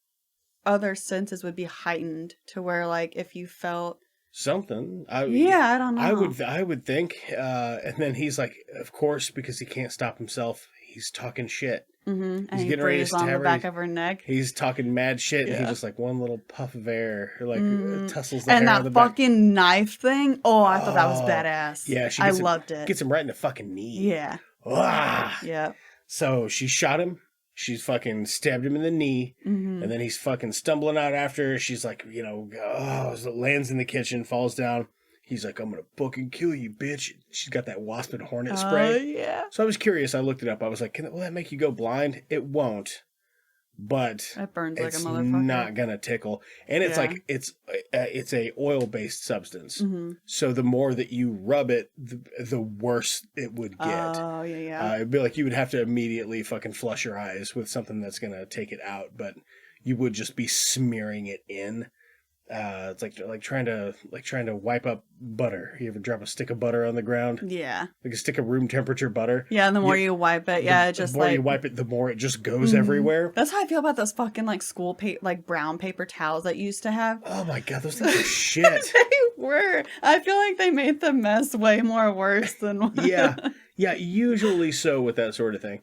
other senses would be heightened to where, like, if you felt something. I don't know. I would think. And then he's like, of course, because he can't stop himself, he's talking shit. Mm-hmm. And he breathes on the back of her neck. He's talking mad shit, and he just like one little puff of air, or like tussles the hair on the that back. fucking knife thing. Oh, I thought that was badass. Yeah, I loved it. Gets him right in the fucking knee. Yeah. Yeah. So she shot him. She's fucking stabbed him in the knee, and then he's fucking stumbling out after her. She's like, lands in the kitchen, falls down. He's like, I'm gonna fucking kill you, bitch. She's got that wasp and hornet spray. Oh, yeah. So I was curious. I looked it up. I was like, will that make you go blind? It won't. But it burns like a motherfucker. It's not gonna tickle. And it's like, it's a oil-based substance. Mm-hmm. So the more that you rub it, the worse it would get. Oh, yeah. It'd be like you would have to immediately fucking flush your eyes with something that's gonna take it out. But you would just be smearing it in. It's like trying to wipe up butter. You ever drop a stick of butter on the ground? Yeah. Like a stick of room temperature butter. Yeah, and the more you wipe it, the more you wipe it, the more it just goes everywhere. That's how I feel about those fucking like school brown paper towels that you used to have. Oh my god, those things are shit. They were. I feel like they made the mess way more worse than Yeah, usually so with that sort of thing.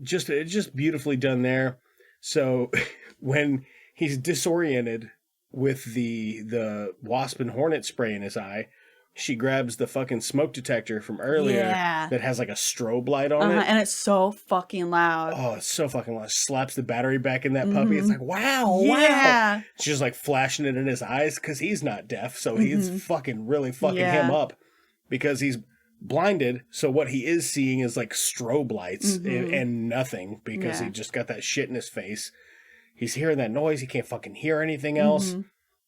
Just beautifully done there. So when he's disoriented with the wasp and hornet spray in his eye, she grabs the fucking smoke detector from earlier that has like a strobe light on it. And it's so fucking loud. Oh, it's so fucking loud. Slaps the battery back in that puppy. It's like, wow. She's just like flashing it in his eyes because he's not deaf. So he's fucking really fucking him up because he's blinded. So what he is seeing is like strobe lights and nothing because he just got that shit in his face. He's hearing that noise. He can't fucking hear anything else.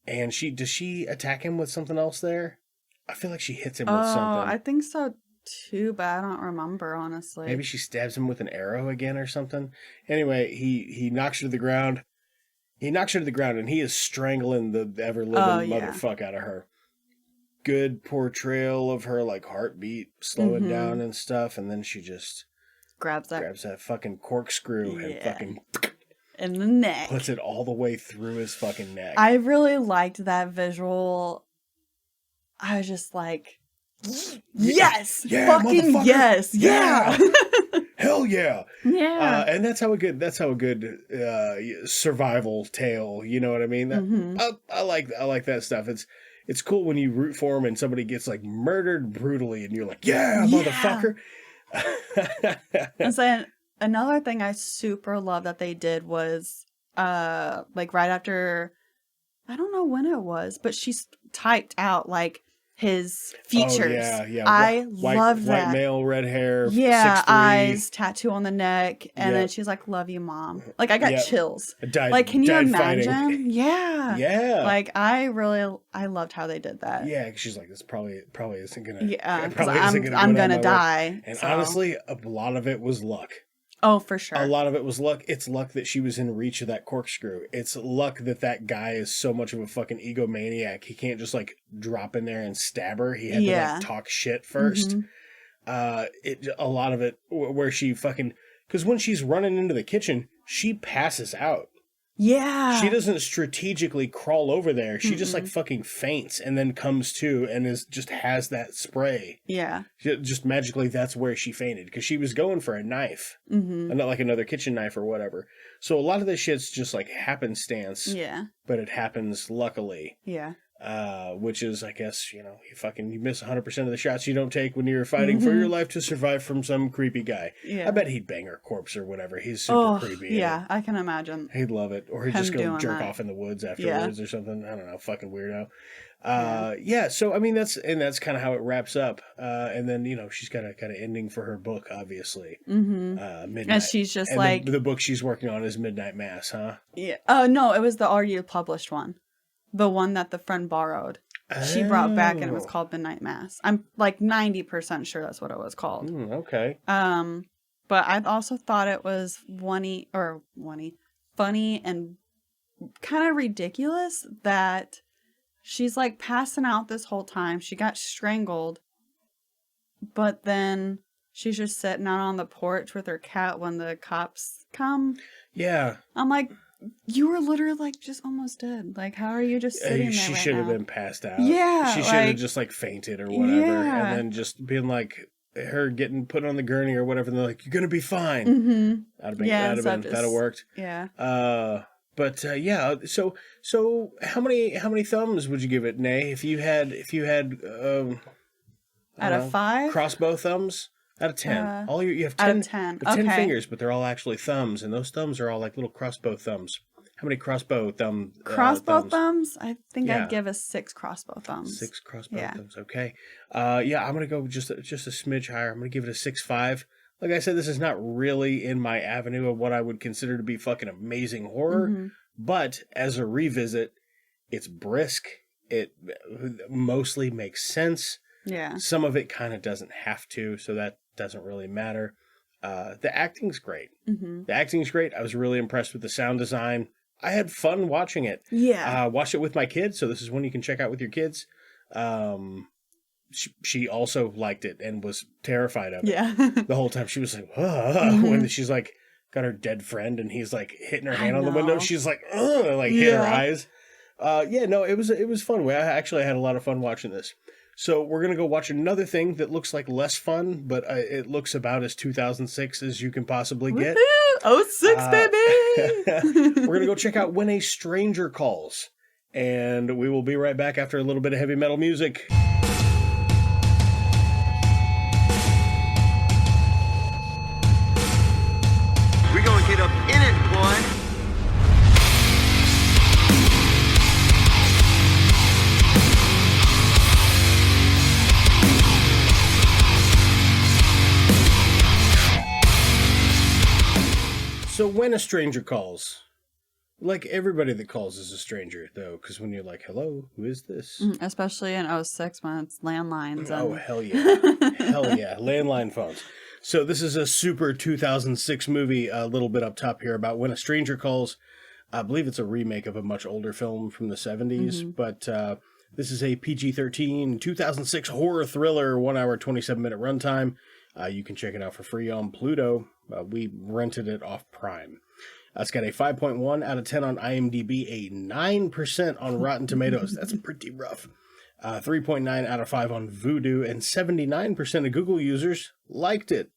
And does she attack him with something else there? I feel like she hits him with something. I think so too, but I don't remember, honestly. Maybe she stabs him with an arrow again or something. Anyway, he knocks her to the ground. He knocks her to the ground, and he is strangling the ever-living motherfuck out of her. Good portrayal of her, like, heartbeat slowing down and stuff, and then she just grabs that fucking corkscrew and fucking in the neck. Puts it all the way through his fucking neck. I really liked that visual. I was just like, yes! Fucking yes! Yeah! Hell yeah! Yeah. And that's how a good survival tale, you know what I mean? I like that stuff. It's cool when you root for them and somebody gets like murdered brutally and you're like, yeah. Motherfucker! And saying, another thing I super love that they did was, like right after, I don't know when it was, but she typed out like his features. Oh, yeah. I love that. White male, red hair, 6'3". Eyes, tattoo on the neck, and then she's like, "Love you, mom." Like I got chills. Like, can you imagine? Fighting. Yeah. Like I loved how they did that. Yeah, she's like, this probably isn't gonna. Yeah, because I'm gonna die. And honestly, a lot of it was luck. Oh, for sure. A lot of it was luck. It's luck that she was in reach of that corkscrew. It's luck that guy is so much of a fucking egomaniac. He can't just like drop in there and stab her. He had to like talk shit first. A lot of it where she fucking, because when she's running into the kitchen, she passes out. Yeah. She doesn't strategically crawl over there. She just like fucking faints and then comes to and just has that spray. Yeah. Just magically, that's where she fainted because she was going for a knife, and not like another kitchen knife or whatever. So a lot of this shit's just like happenstance. Yeah. But it happens luckily. Yeah. Which is, I guess, you miss 100% of the shots you don't take when you're fighting for your life to survive from some creepy guy. Yeah. I bet he'd bang her corpse or whatever. He's super creepy. Yeah, I can imagine. He'd love it. Or he'd just go jerk off in the woods afterwards or something. I don't know. Fucking weirdo. So, I mean, that's kind of how it wraps up. And then, she's got a kind of ending for her book, obviously. Midnight. And she's just and like... The book she's working on is Midnight Mass, huh? Yeah. Oh, no, it was the already published one. The one that the friend borrowed. She brought back and it was called Midnight Mass. I'm like 90% sure that's what it was called. Okay. But I also thought it was funny and kind of ridiculous that she's like passing out this whole time. She got strangled, but then she's just sitting out on the porch with her cat when the cops come. Yeah. I'm like, you were literally like just almost dead. Like, how are you just sitting there? She should have been passed out. Yeah. She should have just like fainted or whatever. Yeah. And then just been like her getting put on the gurney or whatever. And they're like, you're going to be fine. That'd have worked. Yeah. So how many thumbs would you give it, Nay? If you had out of 5? Crossbow thumbs? Out of 10. You have 10, out of 10. You have 10 fingers, but they're all actually thumbs, and those thumbs are all like little crossbow thumbs. How many crossbow thumbs? Thumbs? I think I'd give a 6 crossbow thumbs. 6 crossbow thumbs, okay. I'm going to go just a smidge higher. I'm going to give it a 6.5. Like I said, this is not really in my avenue of what I would consider to be fucking amazing horror, but as a revisit, it's brisk. It mostly makes sense. Yeah. Some of it kind of doesn't have to, so that doesn't really matter. The acting's great. The acting's great. I was really impressed with the sound design. I had fun watching it. Yeah. Watched it with my kids, so this is one you can check out with your kids. She also liked it and was terrified of it. Yeah. The whole time she was like, when she's like got her dead friend and he's like hitting her hand on the window, she's like, hit her eyes. It was fun. I had a lot of fun watching this. So we're going to go watch another thing that looks like less fun, but it looks about as 2006 as you can possibly get. Woohoo! 06, baby! We're going to go check out When a Stranger Calls. And we will be right back after a little bit of heavy metal music. We're going to get up in it, boy. So When a Stranger Calls, like everybody that calls is a stranger, though, because when you're like, hello, who is this? Especially in 06 when it's landlines. Oh, hell yeah. Hell yeah. Landline phones. So this is a super 2006 movie, a little bit up top here, about When a Stranger Calls. I believe it's a remake of a much older film from the 70s, but this is a PG-13 2006 horror thriller, 1 hour, 27-minute runtime. You can check it out for free on Pluto. We rented it off Prime. It's got a 5.1 out of 10 on IMDb, a 9% on Rotten Tomatoes. That's pretty rough. 3.9 out of 5 on Vudu, and 79% of Google users liked it.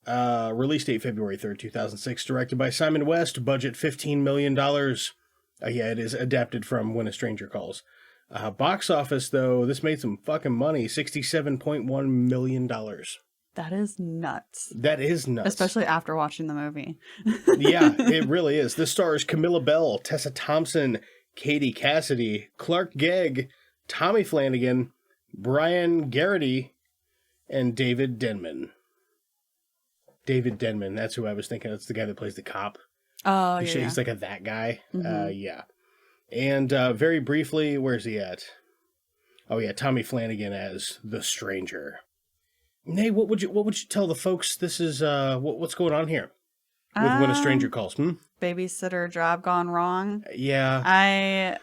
Release date February 3rd, 2006. Directed by Simon West. Budget $15 million. It is adapted from When a Stranger Calls. Box office, though, this made some fucking money. $67.1 million. That is nuts. That is nuts. Especially after watching the movie. Yeah, it really is. This stars Camilla Bell, Tessa Thompson, Katie Cassidy, Clark Gregg, Tommy Flanagan, Brian Garrity, and David Denman. David Denman, that's who I was thinking. That's the guy that plays the cop. Oh, He's like that guy. Yeah. And very briefly, where's he at? Oh, yeah, Tommy Flanagan as the Stranger. Nay, what would you tell the folks? This is what's going on here with When a Stranger Calls. Babysitter job gone wrong. Yeah, I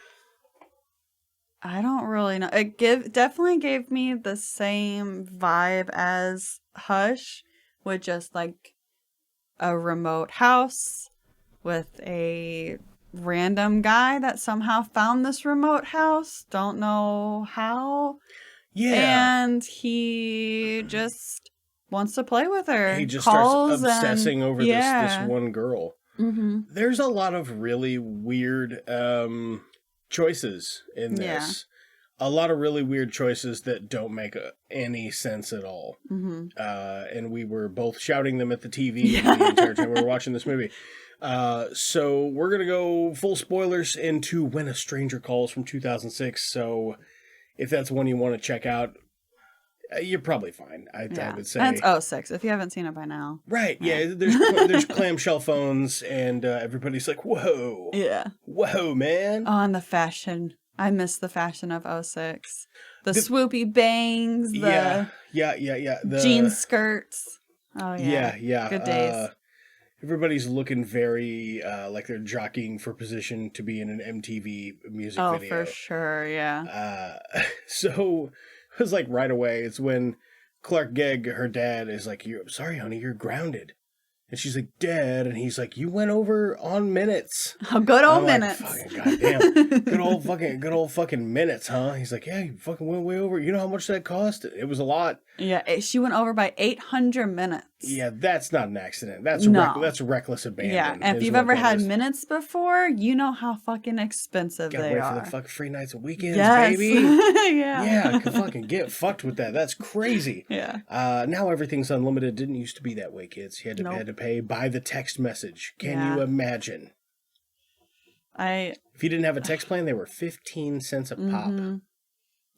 don't really know. It definitely gave me the same vibe as Hush, with just like a remote house with a random guy that somehow found this remote house. Don't know how. Yeah. And he just wants to play with her. He just starts obsessing over this one girl. Mm-hmm. There's a lot of really weird choices in this. Yeah. A lot of really weird choices that don't make any sense at all. Mm-hmm. And we were both shouting them at the TV the entire time we were watching this movie. So we're going to go full spoilers into When a Stranger Calls from 2006. So if that's one you want to check out, you're probably fine, I would say. That's 06, if you haven't seen it by now. Right, yeah. There's clamshell phones, and everybody's like, whoa. Yeah. Whoa, man. Oh, and the fashion. I miss the fashion of 06. The swoopy bangs, the the jean skirts. Oh, yeah. Yeah. Good days. Everybody's looking very like they're jockeying for position to be in an MTV music video. Oh, for sure, yeah. So it was like right away. It's when Clark Gregg, her dad, is like, sorry, honey, you're grounded. And she's like, Dad, and he's like, you went over on minutes. Oh, good old minutes. Like, fucking goddamn. good old fucking minutes, huh? He's like, yeah, you fucking went way over. You know how much that cost? It was a lot. Yeah, she went over by 800 minutes. Yeah, that's not an accident. That's that's reckless abandon. Yeah, and if you've ever had minutes before, you know how fucking expensive they are. Gotta wait for the fucking free nights and weekends, baby. Yeah, I can fucking get fucked with that. That's crazy. Yeah. Now everything's unlimited. Didn't used to be that way, kids. You had to pay by the text message. Can you imagine? If you didn't have a text plan, they were 15 cents a pop.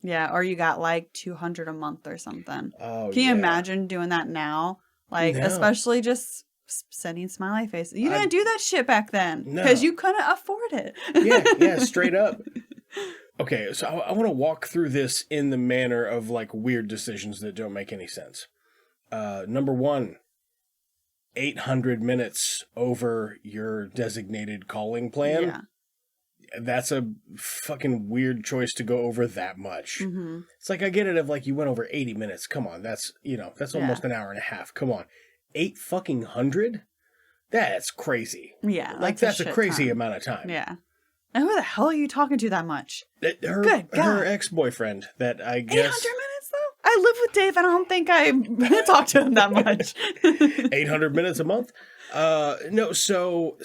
Yeah, or you got like 200 a month or something. Oh, Can you imagine doing that now? Like, especially just sending smiley faces. You didn't do that shit back then because you couldn't afford it. yeah, straight up. Okay, so I want to walk through this in the manner of like weird decisions that don't make any sense. Number one, 800 minutes over your designated calling plan. Yeah. That's a fucking weird choice to go over that much. Mm-hmm. It's like, I get it if like you went over 80 minutes. Come on. That's almost an hour and a half. Come on. 800? That's crazy. Yeah. Like that's a crazy amount of time. Yeah. And who the hell are you talking to that much? Her ex-boyfriend that I guess... 800 minutes though? I live with Dave and I don't think I talk to him that much. 800 minutes a month? No, so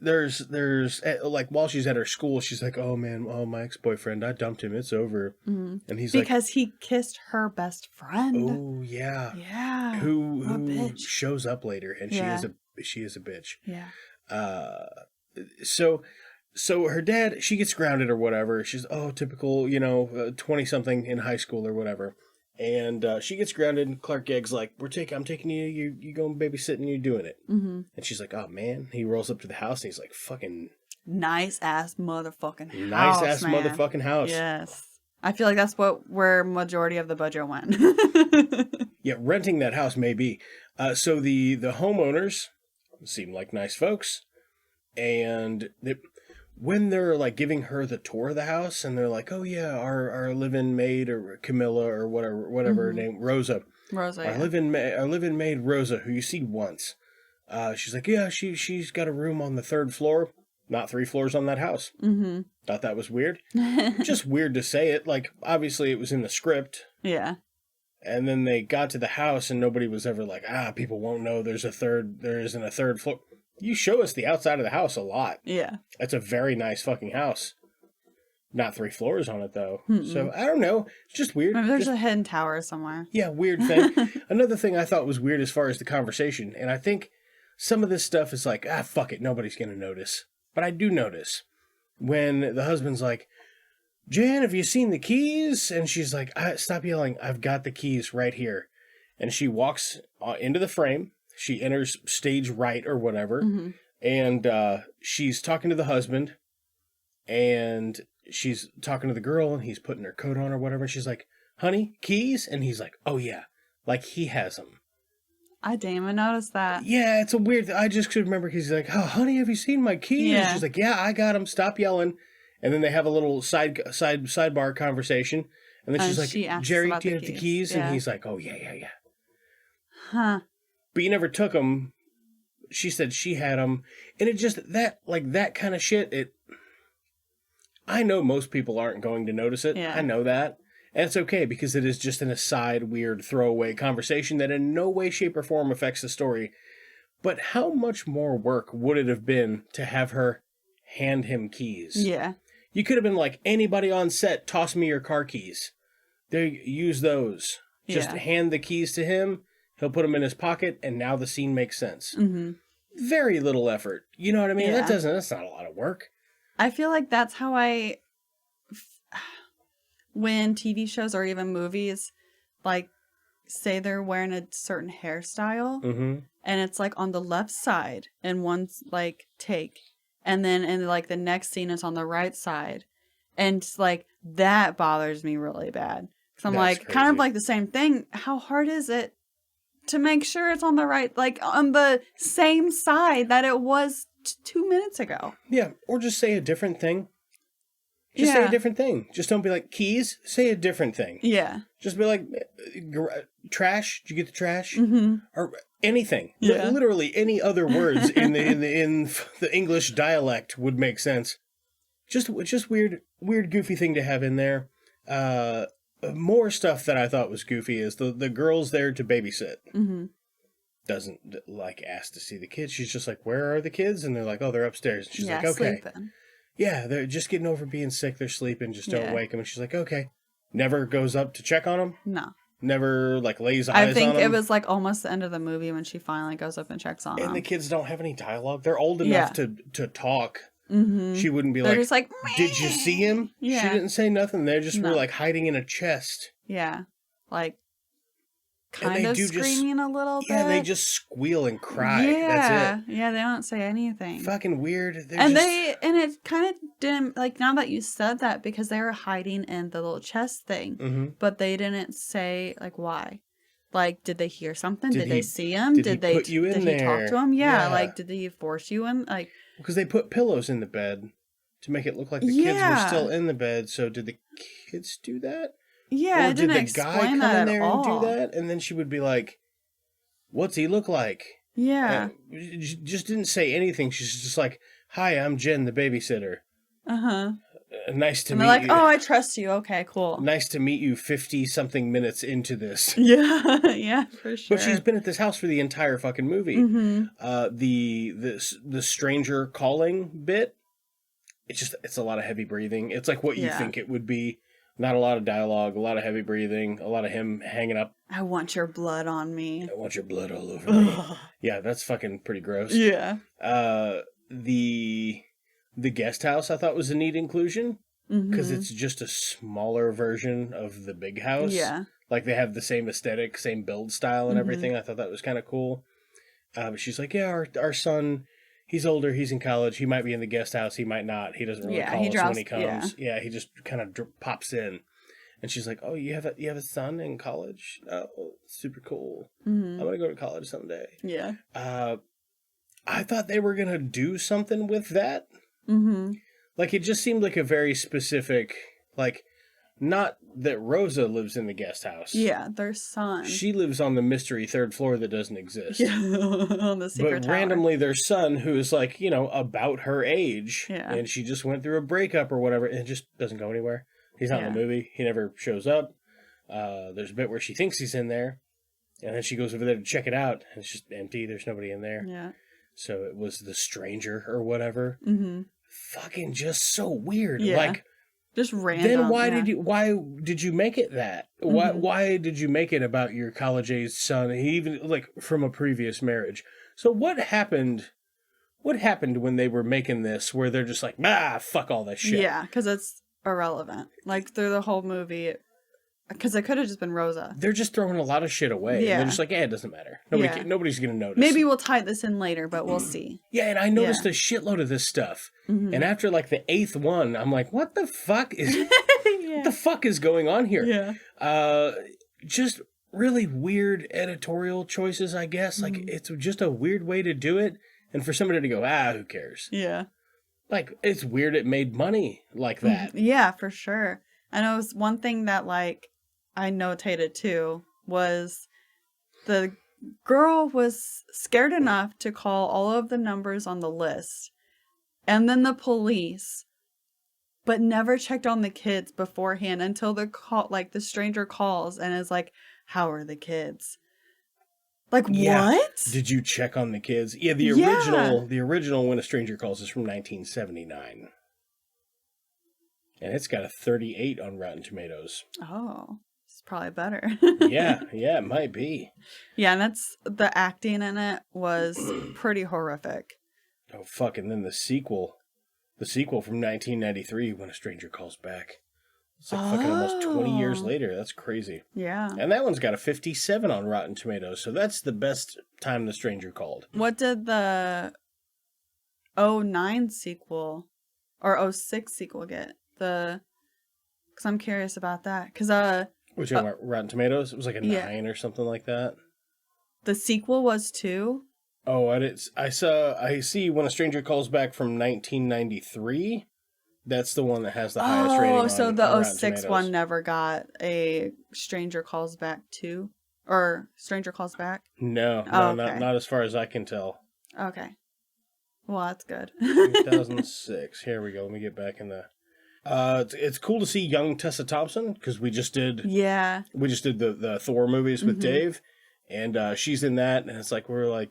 there's like while she's at her school, she's like, oh man, my ex-boyfriend, I dumped him, it's over. Mm-hmm. And he's because he kissed her best friend. Oh yeah. Yeah. Who shows up later and she is a bitch. Yeah. So her dad, she gets grounded or whatever. She's typical, 20-something in high school or whatever. And she gets grounded, and Clark Gegg's like, I'm taking you, you going babysitting, you're doing it. Mm-hmm. And she's like, oh, man. He rolls up to the house, and he's like, fucking... Nice-ass motherfucking house, Nice-ass man. motherfucking house. Yes. I feel like that's where majority of the budget went. Yeah, renting that house may be. So the homeowners seem like nice folks, and when they're like giving her the tour of the house and they're like, oh yeah, our live-in maid or Camilla or whatever her name, Rosa, our live-in maid Rosa, who you see once, she's like, yeah, she's got a room on the 3rd floor, not 3 floors on that house. Mm-hmm. Thought that was weird. Just weird to say it. Like, obviously it was in the script. Yeah. And then they got to the house and nobody was ever like, people won't know there isn't a 3rd floor. You show us the outside of the house a lot. Yeah. It's a very nice fucking house. Not 3 floors on it, though. Mm-mm. So, I don't know. It's just weird. Maybe there's a hidden tower somewhere. Yeah, weird thing. Another thing I thought was weird as far as the conversation, and I think some of this stuff is like, fuck it, nobody's going to notice. But I do notice when the husband's like, Jan, have you seen the keys? And she's like, stop yelling. I've got the keys right here. And she walks into the frame. She enters stage right or whatever, and she's talking to the husband, and she's talking to the girl, and he's putting her coat on or whatever, and she's like, honey, keys? And he's like, oh yeah, like he has them. I didn't even notice that. Yeah, it's a weird, I just could remember, he's like, oh, honey, have you seen my keys? Yeah. And she's like, yeah, I got them, stop yelling. And then they have a little sidebar conversation, and then she's like, Jerry, do you have the keys? Yeah. And he's like, oh yeah. Huh. But you never took them she said she had them, and it just, that kind of shit, I know most people aren't going to notice it. Yeah. I know that. And it's okay, because it is just an aside, weird, throwaway conversation that in no way, shape, or form affects the story. But how much more work would it have been to have her hand him keys? Yeah. You could have been like, anybody on set, toss me your car keys. They use those. Just hand the keys to him. He'll put them in his pocket, and now the scene makes sense. Mm-hmm. Very little effort. You know what I mean? Yeah. That's not a lot of work. I feel like that's how when TV shows or even movies, like, say they're wearing a certain hairstyle, and it's, like, on the left side in one, like, take, and then in, like, the next scene it's on the right side, and, like, that bothers me really bad. Because I'm That's like, kind of like the same thing. How hard is it to make sure it's on the right, like, on the same side that it was 2 minutes ago? Yeah, or just say a different thing. Just say a different thing. Just don't be like, keys, say a different thing. Yeah. Just be like, trash, did you get the trash? Mm-hmm. Or anything. Yeah. Literally any other words in the English dialect would make sense. Just weird, goofy thing to have in there. More stuff that I thought was goofy is the girl's there to babysit. Mm-hmm. Doesn't, like, ask to see the kids. She's just like, where are the kids? And they're like, oh, they're upstairs. And she's like, okay. Sleeping. Yeah, they're just getting over being sick. They're sleeping. Just don't wake them. And she's like, okay. Never goes up to check on them? No. Never, like, lays eyes on them? I think it was, like, almost the end of the movie when she finally goes up and checks on them. And the kids don't have any dialogue. They're old enough to talk. Mm-hmm. She wouldn't be They're like, just like, did you see him? Yeah. She didn't say nothing. They just were, like, hiding in a chest. Yeah. Like, kind of do screaming a little bit. Yeah, they just squeal and cry. Yeah. That's it. Yeah, they don't say anything. Fucking weird. And it kind of didn't, like, now that you said that, because they were hiding in the little chest thing, but they didn't say, like, why. Like, did they hear something? Did they see him? Did he put you in did he talk there? to him? Yeah, Yeah. like, did he force you in? Like, because they put pillows in the bed to make it look like the kids were still in the bed. So did the kids do that? yeah, Or it did didn't the guy explain come that in there at and do all. that? And then she would be like, what's he look like? Yeah. Just didn't say anything. She's just like, hi, I'm Jen, the babysitter. Uh-huh. Nice to And meet they're like, you. oh, I trust you. Okay, cool. Nice to meet you 50-something minutes into this. Yeah, yeah, for sure. But she's been at this house for the entire fucking movie. Mm-hmm. The stranger calling bit, it's a lot of heavy breathing. It's like what you think it would be. Not a lot of dialogue, a lot of heavy breathing, a lot of him hanging up. I want your blood on me. I want your blood all over me. Yeah, that's fucking pretty gross. Yeah. The guest house I thought was a neat inclusion because it's just a smaller version of the big house. Yeah. Like they have the same aesthetic, same build style and everything. I thought that was kind of cool. But she's like, yeah, our son, he's older, he's in college, he might be in the guest house, he might not. He doesn't really call us when he comes. Yeah, he just kind of pops in. And she's like, oh, you have a son in college? Oh, super cool. I'm going to go to college someday. Yeah. I thought they were going to do something with that. Mm-hmm. Like, it just seemed like a very specific, like, not that Rosa lives in the guest house. Yeah, their son. She lives on the mystery third floor that doesn't exist. Yeah, on the secret But tower. randomly their son, who is like, about her age, Yeah. and she just went through a breakup or whatever, and it just doesn't go anywhere. He's not in the movie. He never shows up. There's a bit where she thinks he's in there, and then she goes over there to check it out, and it's just empty. There's nobody in there. Yeah. So it was the stranger or whatever. Mm-hmm. Fucking just so weird. Yeah. Like, just random. then why did you make it that? Why did you make it about your college age son? He even, like, from a previous marriage. So what happened when they were making this where they're just like, fuck all that shit? Yeah, because it's irrelevant. Like, through the whole movie, because it could have just been Rosa. They're just throwing a lot of shit away. Yeah. And they're just like, it doesn't matter. Nobody's going to notice. Maybe we'll tie this in later, but we'll see. Yeah, and I noticed a shitload of this stuff. Mm-hmm. And after, like, the 8th one, I'm like, what the fuck is... What the fuck is going on here? Yeah. Just really weird editorial choices, I guess. Like, it's just a weird way to do it. And for somebody to go, who cares? Yeah. Like, it's weird it made money like that. Yeah, for sure. I know one thing that, like, I notated too was the girl was scared enough to call all of the numbers on the list and then the police, but never checked on the kids beforehand until the stranger calls and is like, how are the kids? Like, Yeah. what? Did you check on the kids? Yeah, the original When a Stranger Calls is from 1979. And it's got a 38 on Rotten Tomatoes. Oh, it's probably better. yeah, it might be. Yeah, and the acting in it was pretty horrific. Oh, fuck, and then the sequel from 1993, When a Stranger Calls Back. It's like fucking almost 20 years later. That's crazy. Yeah. And that one's got a 57 on Rotten Tomatoes, so that's the best time the stranger called. What did the 09 sequel or 06 sequel get? Because I'm curious about that. Because which one? Rotten Tomatoes? It was like a 9 or something like that. The sequel was 2. Oh, I see When a Stranger Calls Back from 1993. That's the one that has the highest rating. Oh, so the 06 one never got a Stranger Calls Back 2? Or Stranger Calls Back? No, okay. not as far as I can tell. Okay. Well, that's good. 2006. Here we go. Let me get back in the... it's cool to see young Tessa Thompson, because we just did the Thor movies with Dave. And she's in that, and it's like, I was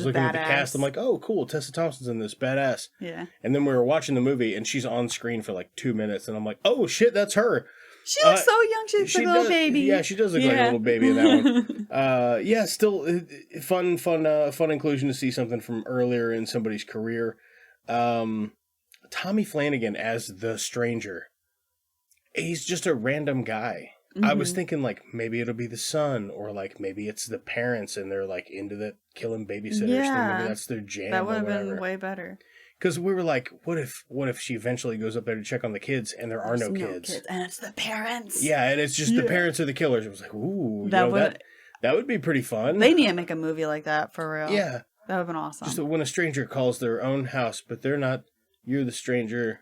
looking at the cast, I'm like, oh, cool, Tessa Thompson's in this, badass. Yeah. And then we were watching the movie, and she's on screen for like 2 minutes, and I'm like, oh, shit, that's her. She looks so young, she looks like a little baby. Yeah, she does look like a little baby in that one. Still, fun inclusion to see something from earlier in somebody's career. Tommy Flanagan as the stranger. He's just a random guy. I was thinking, like, maybe it'll be the son, or, like, maybe it's the parents, and they're, like, into the killing babysitters thing. Maybe that's their jam. That would have been way better. Because we were like, what if she eventually goes up there to check on the kids, and there are no kids? And it's the parents. Yeah, and it's just the parents are the killers. It was like, ooh, that would be pretty fun. They need to make a movie like that, for real. Yeah. That would have been awesome. Just when a stranger calls their own house, but they're not, you're the stranger...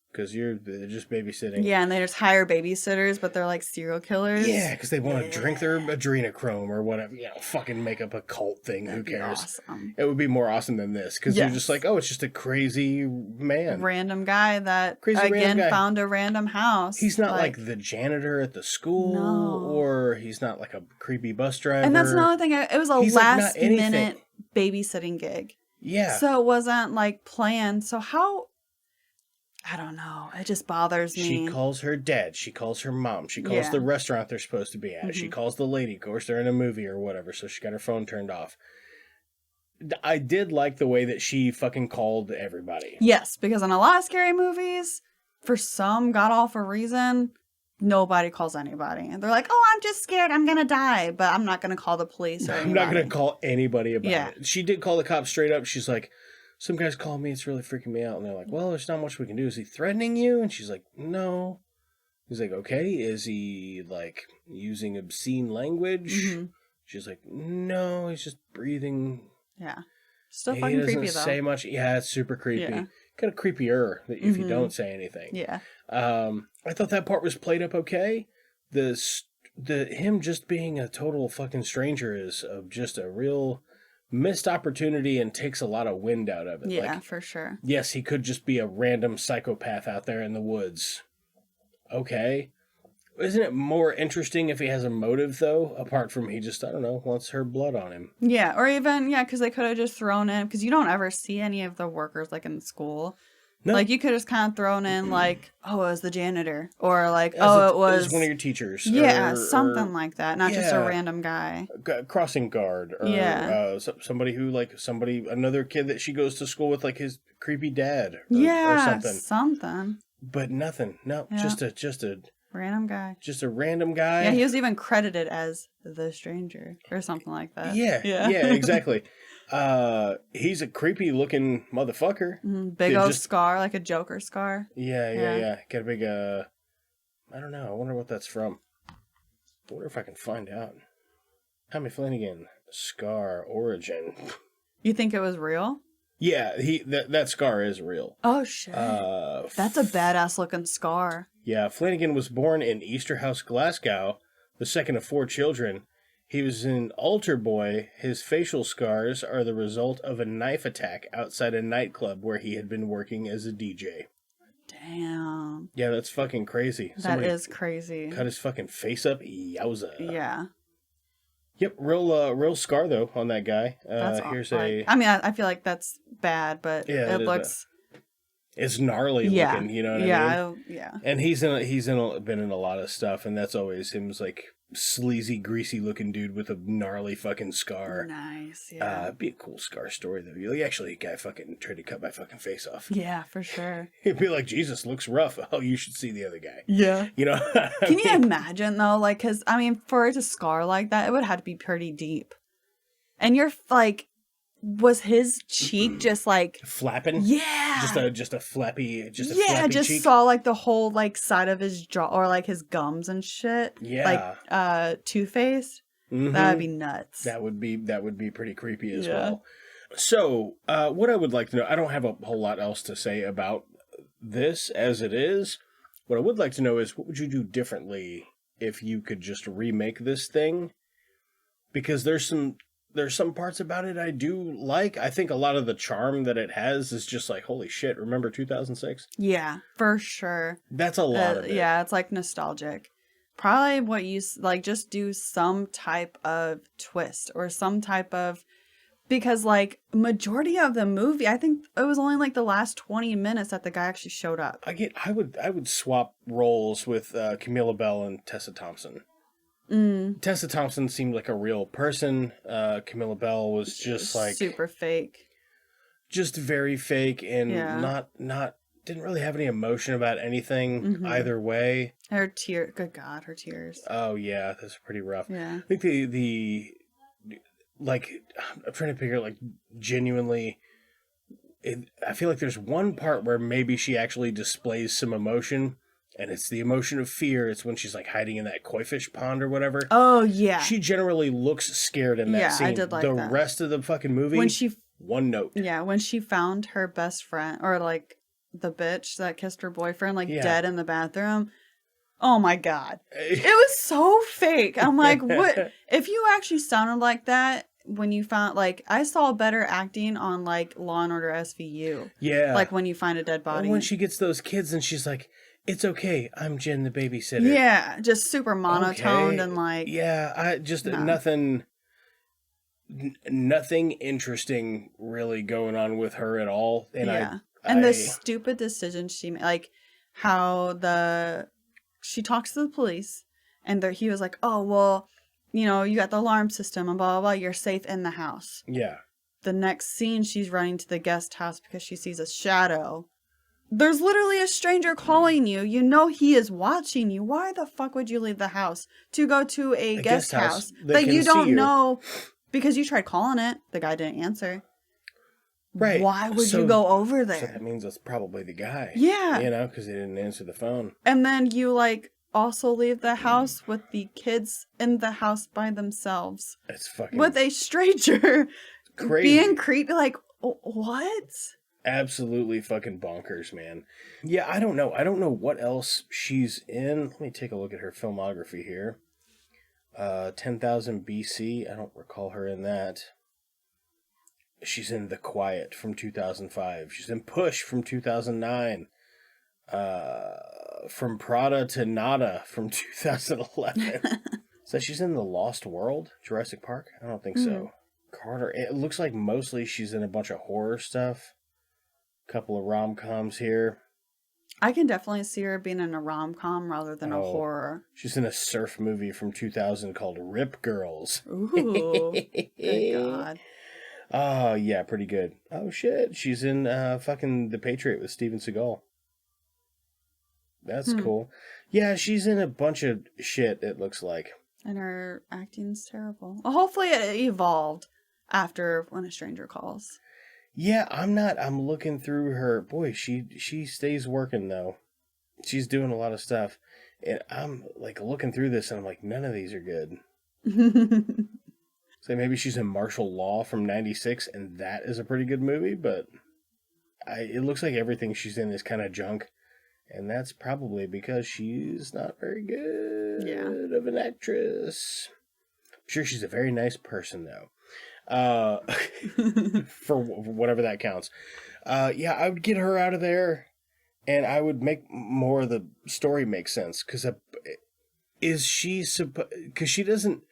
Because they're just babysitting. Yeah, and they just hire babysitters, but they're like serial killers. Yeah, because they want to drink their adrenochrome or whatever. Fucking make up a cult thing. That'd Who cares? Awesome. It would be more awesome than this. Because you're just like, oh, it's just a crazy man. Random guy that, found a random house. He's not like the janitor at the school, or he's not like a creepy bus driver. And that's another thing. It was a last-minute babysitting gig. Yeah. So it wasn't like planned. So how... I don't know. It just bothers me. She calls her dad. She calls her mom. She calls the restaurant they're supposed to be at. She calls the lady. Of course, they're in a movie or whatever, so she got her phone turned off. I did like the way that she fucking called everybody. Yes, because in a lot of scary movies, for some god-awful reason, nobody calls anybody. And they're like, oh, I'm just scared. I'm going to die. But I'm not going to call the police or anybody. I'm not going to call anybody about it. She did call the cops straight up. She's like... Some guys call me, it's really freaking me out. And they're like, well, there's not much we can do. Is he threatening you? And she's like, no. He's like, okay. Is he, like, using obscene language? She's like, no, he's just breathing. Yeah. Still fucking creepy, though. He doesn't say much. Yeah, it's super creepy. Yeah. Kind of creepier if you don't say anything. Yeah. I thought that part was played up okay. Him just being a total fucking stranger is just a real... missed opportunity and takes a lot of wind out of it. Yeah, for sure. Yes, he could just be a random psychopath out there in the woods. Okay. Isn't it more interesting if he has a motive, though? Apart from he just, I don't know, wants her blood on him. Yeah, or even, because they could have just thrown in, because you don't ever see any of the workers, like, in school. No. Like, you could have just kind of thrown in, like, oh, it was the janitor. Or, like, it was one of your teachers. Yeah, something like that. Not just a random guy. Crossing guard. Or another kid that she goes to school with, like, his creepy dad. Or something. But nothing. No, just a... random guy. Just a random guy. Yeah, he was even credited as the stranger. Or something like that. Yeah, exactly. He's a creepy looking motherfucker. Big old scar, like a Joker scar. Yeah. Got a big, I don't know. I wonder what that's from. I wonder if I can find out. Tommy Flanagan, scar origin. You think it was real? Yeah, that scar is real. Oh, shit. That's a badass looking scar. Yeah, Flanagan was born in Easterhouse, Glasgow, the second of 4 children. He was in Altar Boy. His facial scars are the result of a knife attack outside a nightclub where he had been working as a DJ. Damn. Yeah, that's fucking crazy. That is crazy. Cut his fucking face up. Yowza. Yeah. Yep, real scar though on that guy. That's here's like, I mean, I feel like that's bad, but yeah, it looks. It's gnarly looking, you know what I mean? Yeah. And been in a lot of stuff, and that's always him as like sleazy, greasy looking dude with a gnarly fucking scar. Nice, yeah. It'd be a cool scar story though. You're like, actually, a guy fucking tried to cut my fucking face off. Yeah, for sure. He'd be like, Jesus, looks rough. Oh, you should see the other guy. Yeah. You know? Can you imagine though? Like, cause I mean, for it to scar like that, it would have to be pretty deep. And you're like, was his cheek just like flapping? Yeah. Just a flappy just cheek? saw like the whole like side of his jaw or like his gums and shit. Yeah. Like Two-Face. Mm-hmm. That'd be nuts. That would be pretty creepy as well. So, what I would like to know, I don't have a whole lot else to say about this as it is. What I would like to know is, what would you do differently if you could just remake this thing? Because there's some parts about it I do like. I think a lot of the charm that it has is just like, holy shit, remember 2006? Yeah, for sure. That's a lot of it. Yeah, it's like nostalgic. Probably what you like, just do some type of twist or some type of, because like majority of the movie, I think it was only like the last 20 minutes that the guy actually showed up. I would swap roles with Camilla Bell and Tessa Thompson. Tessa Thompson seemed like a real person. Camilla Bell was just like super fake, just very fake, and not didn't really have any emotion about anything either way. Her tear, good God, her tears. Oh yeah, that's pretty rough. Yeah, I think the like, I'm trying to figure like genuinely. I feel like there's one part where maybe she actually displays some emotion. And it's the emotion of fear. It's when she's like hiding in that koi fish pond or whatever. Oh, yeah. She generally looks scared in that scene. I did like the that. Rest of the fucking movie, one note. Yeah, when she found her best friend, or like the bitch that kissed her boyfriend, like dead in the bathroom. Oh my God. It was so fake. I'm like, what? If you actually sounded like that when you found, like, I saw better acting on like Law and Order SVU. Yeah. Like when you find a dead body. When she gets those kids and she's like, it's okay, I'm Jen the babysitter. Yeah, just super monotoned and like... Yeah, I just nothing interesting really going on with her at all. And and the stupid decision she made, like how she talks to the police and he was like, oh, well, you know, you got the alarm system and blah, blah, blah, you're safe in the house. Yeah. The next scene, she's running to the guest house because she sees a shadow. There's literally a stranger calling you. You know he is watching you. Why the fuck would you leave the house to go to a guest house that you don't know because you tried calling it? The guy didn't answer. Right. Why would you go over there? So that means it's probably the guy. Yeah. You know, because he didn't answer the phone. And then you like also leave the house with the kids in the house by themselves. It's fucking... With a stranger. Crazy. Being creepy. Like, what? Absolutely fucking bonkers, man. Yeah, I don't know. I don't know what else she's in. Let me take a look at her filmography here. 10,000 BC. I don't recall her in that. She's in The Quiet from 2005. She's in Push from 2009. From Prada to Nada from 2011. So she's in The Lost World, Jurassic Park? I don't think so. Carter. It looks like mostly she's in a bunch of horror stuff. Couple of rom-coms here. I can definitely see her being in a rom-com rather than a horror. She's in a surf movie from 2000 called Rip Girls. Ooh. Good God. Oh, yeah, pretty good. Oh, shit. She's in fucking The Patriot with Steven Seagal. That's cool. Yeah, she's in a bunch of shit, it looks like. And her acting's terrible. Well, hopefully it evolved after When a Stranger Calls. Yeah, I'm looking through her. Boy, she stays working, though. She's doing a lot of stuff. And I'm, like, looking through this, and I'm like, none of these are good. So maybe she's in Martial Law from 96, and that is a pretty good movie, but it looks like everything she's in is kind of junk. And that's probably because she's not very good of an actress. sure she's a very nice person, though. For whatever that counts. Yeah, I would get her out of there, and I would make more of the story make sense. Because because she doesn't...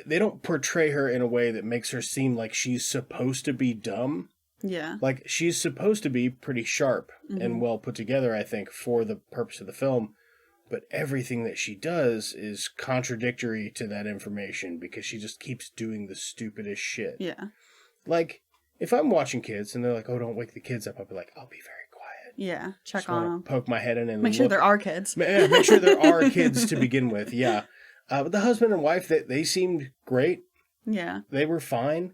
they don't portray her in a way that makes her seem like she's supposed to be dumb. Yeah. Like, she's supposed to be pretty sharp and well put together, I think, for the purpose of the film. But everything that she does is contradictory to that information because she just keeps doing the stupidest shit. Yeah. Like, if I'm watching kids and they're like, oh, don't wake the kids up, I'll be like, I'll be very quiet. Yeah, check just on them. Poke my head in and make sure there are kids. Make sure there are kids to begin with, yeah. But the husband and wife, they seemed great. Yeah. They were fine.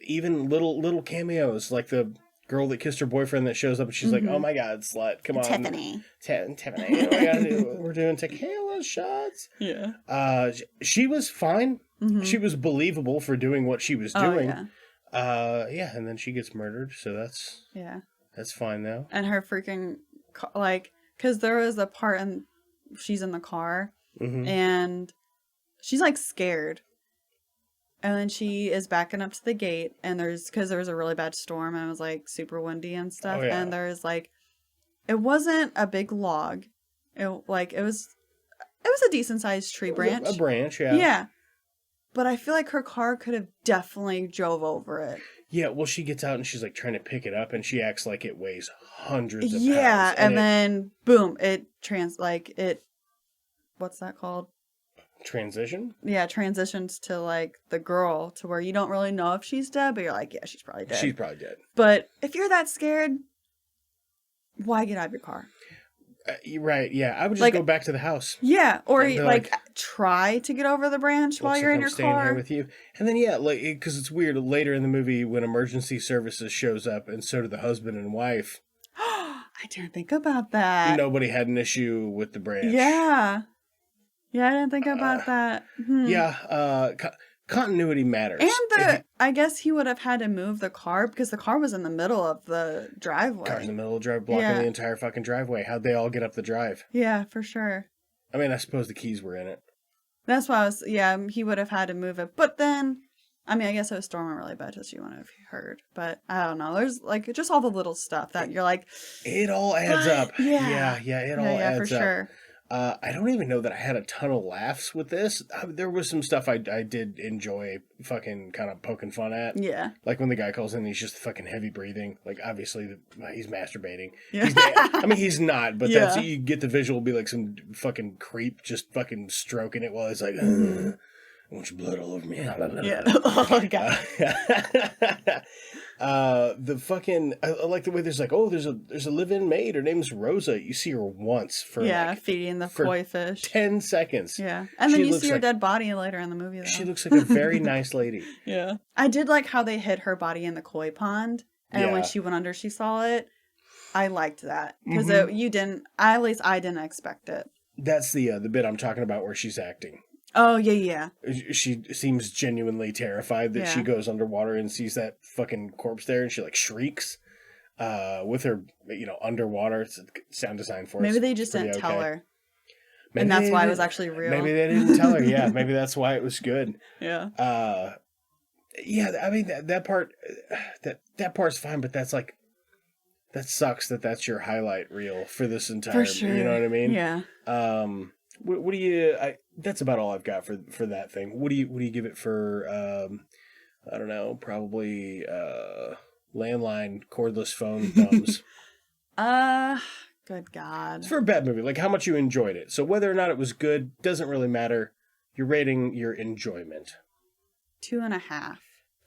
Even little cameos, like the girl that kissed her boyfriend that shows up and she's like, oh my God, slut, come on. Tiffany. Tiffany. We're doing tequila shots. Yeah. She was fine. She was believable for doing what she was doing. Yeah, and then she gets murdered, so that's fine though. And her freaking, like, because there was a part and she's in the car and she's like scared. And then she is backing up to the gate, and because there was a really bad storm, and it was like super windy and stuff. Oh, yeah. And there's like, it wasn't a big log, it was a decent sized tree branch. A branch, yeah. Yeah, but I feel like her car could have definitely drove over it. Yeah, well, she gets out and she's like trying to pick it up, and she acts like it weighs hundreds of pounds. Yeah, and then boom, what's that called? Transition? Yeah, transitions to like the girl to where you don't really know if she's dead, but you're like, yeah, she's probably dead. She's probably dead. But if you're that scared, why get out of your car? You're right, yeah. I would just go back to the house. Yeah, or like try to get over the branch while you're in your car. Here with you. And then, yeah, like, because it's weird, later in the movie when emergency services shows up, and so do the husband and wife. I didn't think about that. Nobody had an issue with the branch. Yeah. Yeah, I didn't think about that. Yeah, continuity matters. And I guess he would have had to move the car because the car was in the middle of the driveway. Car in the middle of the driveway, blocking the entire fucking driveway. How'd they all get up the drive? Yeah, for sure. I mean, I suppose the keys were in it. That's why he would have had to move it. But then, I mean, I guess it was storming really bad, as you want to have heard. But I don't know. There's like just all the little stuff that you're like. It all adds up. Yeah. It all adds up. Yeah, for sure. I don't even know that I had a ton of laughs with this. There was some stuff I did enjoy fucking kind of poking fun at. Yeah. Like when the guy calls in, he's just fucking heavy breathing. Like, obviously, he's masturbating. Yeah. I mean, he's not, but that's, you get the visual, be like some fucking creep just fucking stroking it while he's like, I want your blood all over me. Yeah. Oh, God. The fucking, I like the way there's like, oh, there's a live-in maid. Her name's Rosa. You see her once for feeding the koi fish. 10 seconds. Yeah. And then you see her dead body later in the movie, though. She looks like a very nice lady. Yeah. I did like how they hid her body in the koi pond. And when she went under, she saw it. I liked that. Because you didn't, at least I didn't expect it. That's the bit I'm talking about where she's acting. Oh, yeah. She seems genuinely terrified that she goes underwater and sees that fucking corpse there, and she like shrieks with her, underwater. It's sound design for us. Maybe they just didn't tell her. And that's why it was actually real. Maybe they didn't tell her, yeah. Maybe that's why it was good. Yeah. Yeah, I mean, that part's fine, but that's like, that sucks that's your highlight reel for this entire, for sure. You know what I mean? Yeah. What do you? That's about all I've got for that thing. What do you give it for? I don't know. Probably landline cordless phone thumbs. Good God. It's for a bad movie. Like how much you enjoyed it. So whether or not it was good doesn't really matter. You're rating your enjoyment. 2.5.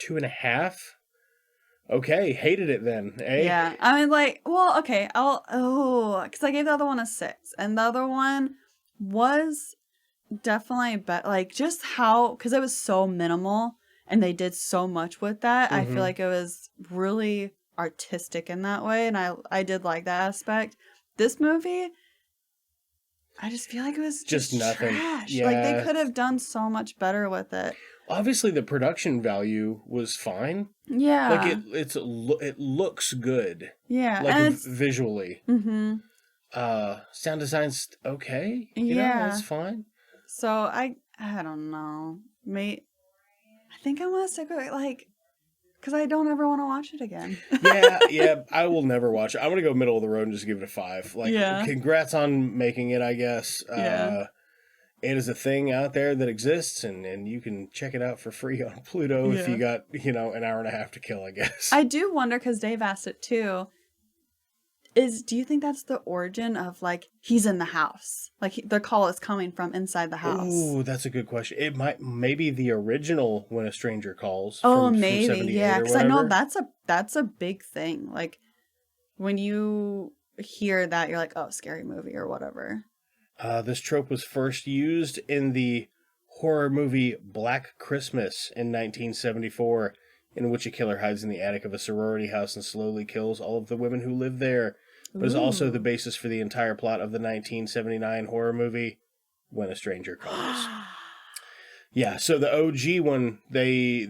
2.5. Okay, hated it then, eh? Yeah, I mean, like, well, okay, because I gave the other one a 6, and the other one was definitely better, like, just how, because it was so minimal, and they did so much with that, I feel like it was really artistic in that way, and I did like that aspect. This movie, I just feel like it was just nothing. Trash. Yeah. Like, they could have done so much better with it. Obviously, the production value was fine. Yeah. Like, it looks good. Yeah. Like, and visually. Mm-hmm. Sound design's okay. Yeah. That's fine. So, I don't know. I think I'm gonna stick with it, like, because I don't ever want to watch it again. yeah, I will never watch it. I'm gonna go middle of the road and just give it a 5. Like, congrats on making it, I guess. It is a thing out there that exists, and you can check it out for free on Pluto if you got, an hour and a half to kill, I guess. I do wonder, because Dave asked it too, do you think that's the origin of, like, he's in the house? Like, the call is coming from inside the house. Ooh, that's a good question. It maybe the original When a Stranger Calls. Oh, maybe, yeah, because I know that's a big thing. Like, when you hear that, you're like, oh, scary movie or whatever. This trope was first used in the horror movie Black Christmas in 1974, in which a killer hides in the attic of a sorority house and slowly kills all of the women who live there. But is also the basis for the entire plot of the 1979 horror movie When a Stranger Calls. Yeah, so the OG one, they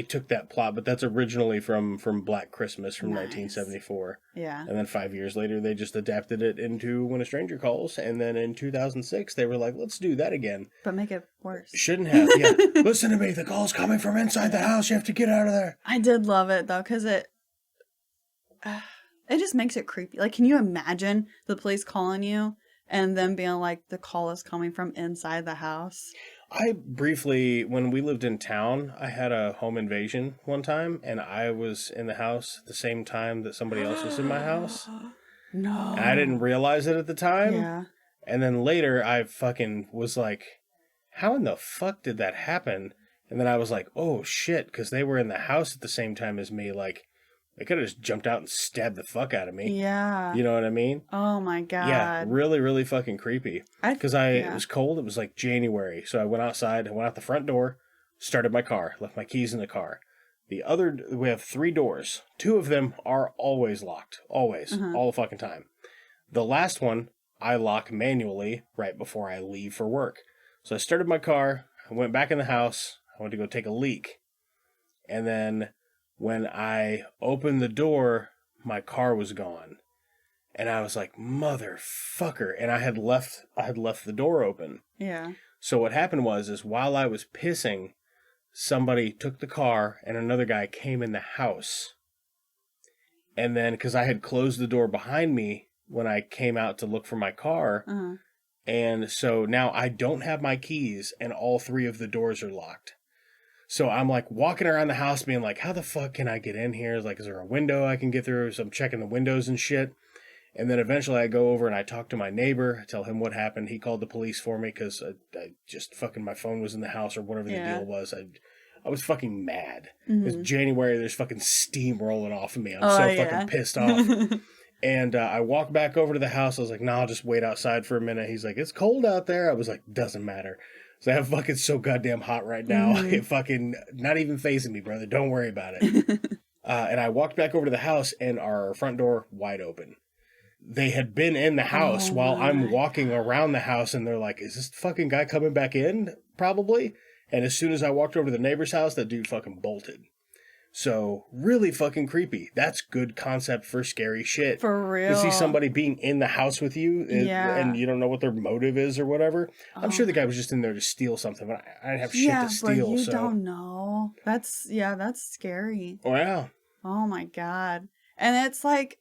took that plot, but that's originally from Black Christmas from 1974. Yeah. And then 5 years later, they just adapted it into When a Stranger Calls. And then in 2006, they were like, let's do that again. But make it worse. Shouldn't have, yeah. Listen to me, the call's coming from inside the house. You have to get out of there. I did love it, though, because it just makes it creepy. Like, can you imagine the police calling you and then being like, the call is coming from inside the house? I briefly, when we lived in town, I had a home invasion one time, and I was in the house at the same time that somebody else was in my house. No. And I didn't realize it at the time. Yeah. And then later, I fucking was like, how in the fuck did that happen? And then I was like, oh shit, because they were in the house at the same time as me. Like, they could have just jumped out and stabbed the fuck out of me. Yeah. You know what I mean? Oh my God. Yeah, really, really fucking creepy. Because it was cold. It was like January. So I went outside, I went out the front door, started my car, left my keys in the car. We have 3 doors. 2 of them are always locked. Always. All the fucking time. The last one, I lock manually right before I leave for work. So I started my car, I went back in the house, I went to go take a leak. And then when I opened the door, my car was gone. And I was like, motherfucker. And I had left the door open. Yeah. So what happened was while I was pissing, somebody took the car and another guy came in the house. And then, because I had closed the door behind me when I came out to look for my car. And so now I don't have my keys and all 3 of the doors are locked. So I'm like walking around the house being like, how the fuck can I get in here? Like, is there a window I can get through? So I'm checking the windows and shit. And then eventually I go over and I talk to my neighbor, tell him what happened. He called the police for me because I just fucking, my phone was in the house or whatever the deal was. I was fucking mad. It's January, there's fucking steam rolling off of me. I'm fucking pissed off. And I walked back over to the house. I was like, nah, I'll just wait outside for a minute. He's like, it's cold out there. I was like, doesn't matter. So I'm fucking so goddamn hot right now. It fucking not even facing me, brother. Don't worry about it. And I walked back over to the house and our front door wide open. They had been in the house while I'm walking around the house, and they're like, is this fucking guy coming back in? Probably. And as soon as I walked over to the neighbor's house, that dude fucking bolted. So, really fucking creepy. That's good concept for scary shit. For real. To see somebody being in the house with you and you don't know what their motive is or whatever. I'm sure the guy was just in there to steal something, but I didn't have shit to steal. Yeah, but you don't know. That's scary. Oh, yeah. Oh, my God. And it's like,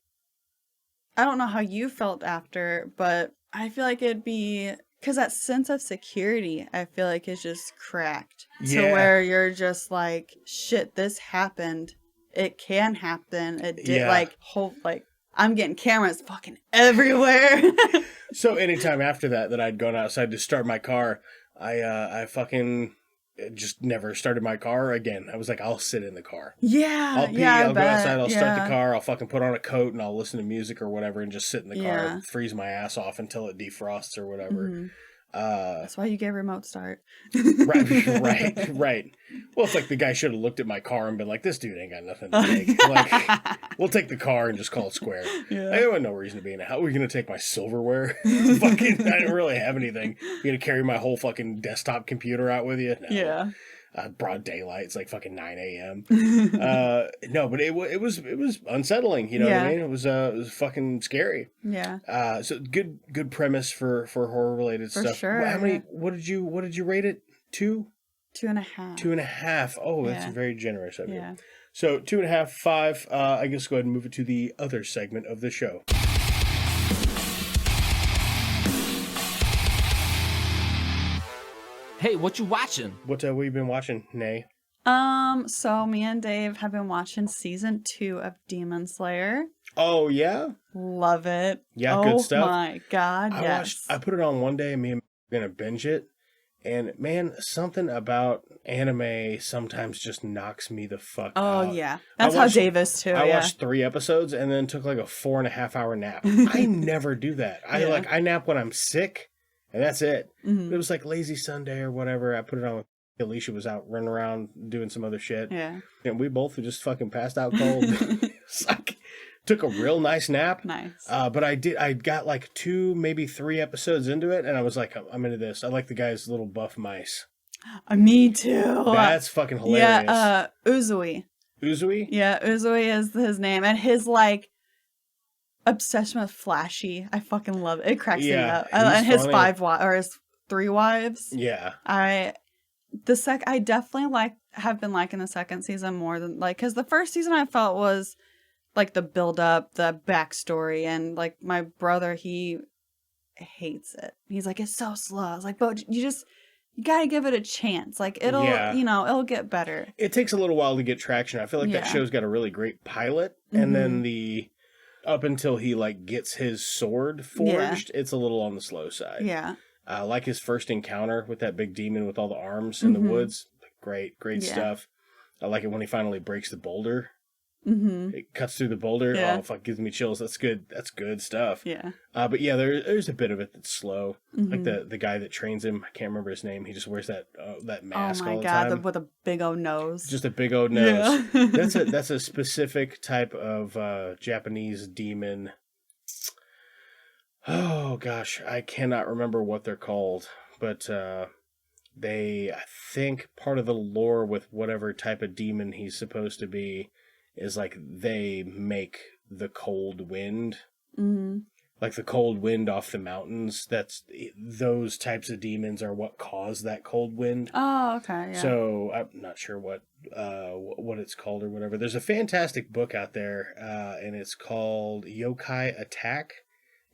I don't know how you felt after, but I feel like it'd be... Because that sense of security, I feel like, is just cracked. Yeah. To where you're just like, shit, this happened. It can happen. It did, I'm getting cameras fucking everywhere. So anytime after that I'd gone outside to start my car, I fucking just never started my car again. I was like, I'll sit in the car. Yeah. I'll pee, I'll go outside, I'll start the car, I'll fucking put on a coat and I'll listen to music or whatever and just sit in the car, freeze my ass off until it defrosts or whatever. That's why you get remote start. Right. Well, it's like the guy should have looked at my car and been like, this dude ain't got nothing to take. Like, we'll take the car and just call it square. Yeah. I had no reason to be in it. How are we going to take my silverware? Fucking, I didn't really have anything. You're going to carry my whole fucking desktop computer out with you? No. Yeah. Broad daylight. It's like fucking 9 a.m. No, but it was unsettling. You know what I mean? It was fucking scary. Yeah. So good premise for horror related stuff. Sure. How many? What did you rate it? 2? 2.5. 2.5. Oh, that's Yeah. very generous of you. Yeah. So 2.5, 5. I guess go ahead and move it to the other segment of the show. Hey, what you watching? What have you been watching, Nay? So me and Dave have been watching season 2 of Demon Slayer. Oh, yeah? Love it. Yeah, good stuff. Oh my God, yes. I put it on one day and me and were going to binge it. And man, something about anime sometimes just knocks me the fuck out. Oh, yeah. That's how Dave is too. I watched 3 episodes and then took like a 4.5 hour nap. I never do that. I nap when I'm sick and that's it. Mm-hmm. It was like lazy Sunday or whatever. I put it on with Alicia was out running around doing some other shit. Yeah. And we both just fucking passed out cold. It's like, took a real nice nap. Nice. But I got like 2, maybe 3 episodes into it, and I was like, I'm into this. I like the guy's little buff mice. Me too. That's fucking hilarious. Yeah, Uzui. Uzui? Yeah, Uzui is his name. And his, like, obsession with Flashy. I fucking love it. It cracks me up. And his funny. his 3 wives. Yeah. I definitely have been liking the second season more than, like, because the first season I felt was like the build up, the backstory, and like my brother, he hates it. He's like, it's so slow. I was like, but you gotta give it a chance. Like it'll get better. It takes a little while to get traction. I feel like that show's got a really great pilot, and then up until he like gets his sword forged, it's a little on the slow side. Yeah. Like his first encounter with that big demon with all the arms in the woods. Great stuff. I like it when he finally breaks the boulder. Mm-hmm. It cuts through the boulder. Yeah. Oh, fuck, gives me chills. That's good. That's good stuff. Yeah. But yeah, there's a bit of it that's slow. Like the guy that trains him, I can't remember his name. He just wears that mask all the time. Oh my god, with a big old nose. Just a big old nose. Yeah. That's a specific type of Japanese demon. Oh gosh, I cannot remember what they're called, but I think part of the lore with whatever type of demon he's supposed to be is like they make the cold wind. Mm-hmm. Like the cold wind off the mountains. Those types of demons are what cause that cold wind. Oh, okay. Yeah. So I'm not sure what it's called or whatever. There's a fantastic book out there, and it's called Yokai Attack.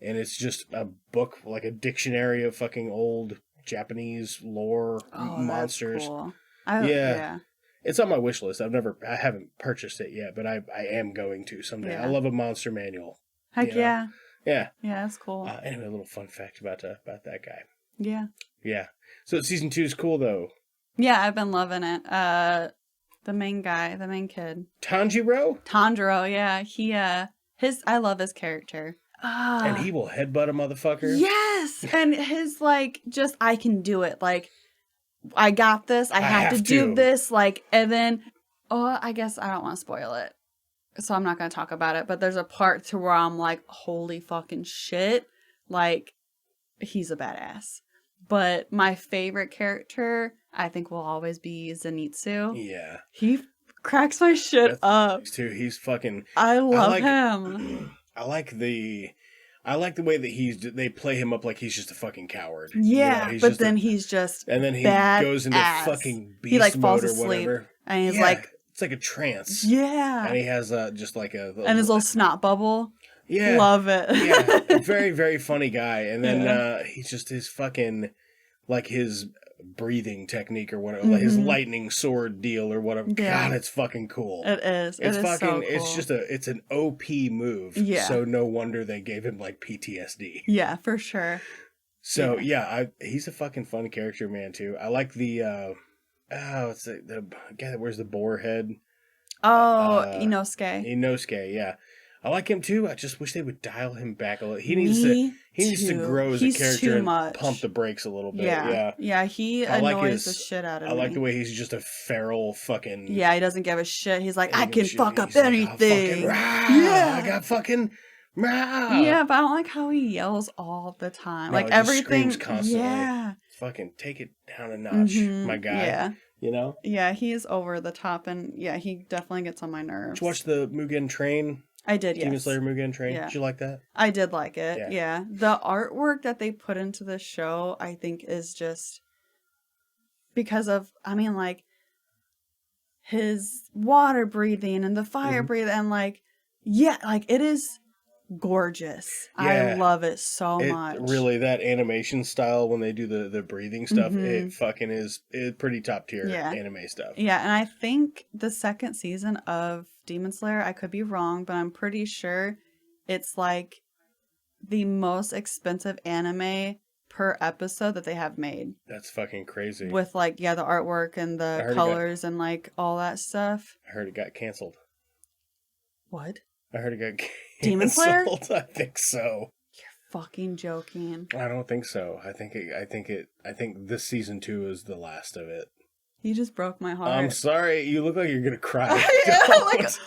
And it's just a book, like a dictionary of fucking old Japanese lore monsters. That's cool. Yeah. It's on my wish list. I haven't purchased it yet, but I am going to someday. Yeah. I love a monster manual. Heck yeah. Yeah. Yeah, that's cool. Anyway, a little fun fact about that guy. Yeah. Yeah. So season 2 is cool though. Yeah, I've been loving it. The main kid. Tanjiro, yeah. I love his character. And he will headbutt a motherfucker. Yes! And his, like, just, I can do it. Like, I got this. I have to do this. Like, and then, I guess I don't want to spoil it. So I'm not going to talk about it. But there's a part to where I'm like, holy fucking shit. Like, he's a badass. But my favorite character, I think, will always be Zenitsu. Yeah. He cracks my shit up. Too. He's fucking... I love him. I like the way that they play him up like he's just a fucking coward. Yeah, but then he's just and then he goes into fucking beast he like falls mode or asleep whatever. And he's like, it's like a trance. Yeah, and he has just like and his little snot bubble. Yeah, love it. Yeah, very very funny guy. And then he's just his fucking like his breathing technique or whatever, like his lightning sword deal or whatever. Yeah. God, it's fucking cool. It is. It's fucking. So cool. It's just it's an OP move. Yeah. So no wonder they gave him like PTSD. Yeah, for sure. So he's a fucking fun character, man. Too. I like the it's the guy that wears the boar head. Oh, Inosuke. Yeah. I like him too. I just wish they would dial him back a little. He needs to grow as a character and pump the brakes a little bit. Yeah. He annoys the shit out of me. I like the way he's just a feral fucking. Yeah, he doesn't give a shit. He's like, I can fuck up anything. I got fucking. Yeah, but I don't like how he yells all the time. No, like everything. Screams constantly. Yeah. Fucking take it down a notch, my guy. Yeah. You know. Yeah, he's over the top, and he definitely gets on my nerves. Did you watch the Mugen Train? I did, Demon Slayer Mugen Train. Yeah. Did you like that? I did like it. Yeah. The artwork that they put into the show, I think, is just because of, I mean, like, his water breathing and the fire breathing, and like, yeah, like, it is gorgeous. I love it so much. Really, that animation style when they do the breathing stuff, it fucking is pretty top tier anime stuff. Yeah, and I think the second season of Demon Slayer, I could be wrong, but I'm pretty sure it's like the most expensive anime per episode that they have made. That's fucking crazy. With like, the artwork and the colors and like all that stuff. I heard it got canceled. What? I heard it got canceled. Demon Slayer? I think so. You're fucking joking. I don't think so. I think this season 2 is the last of it. You just broke my heart. I'm sorry. You look like you're gonna cry. Because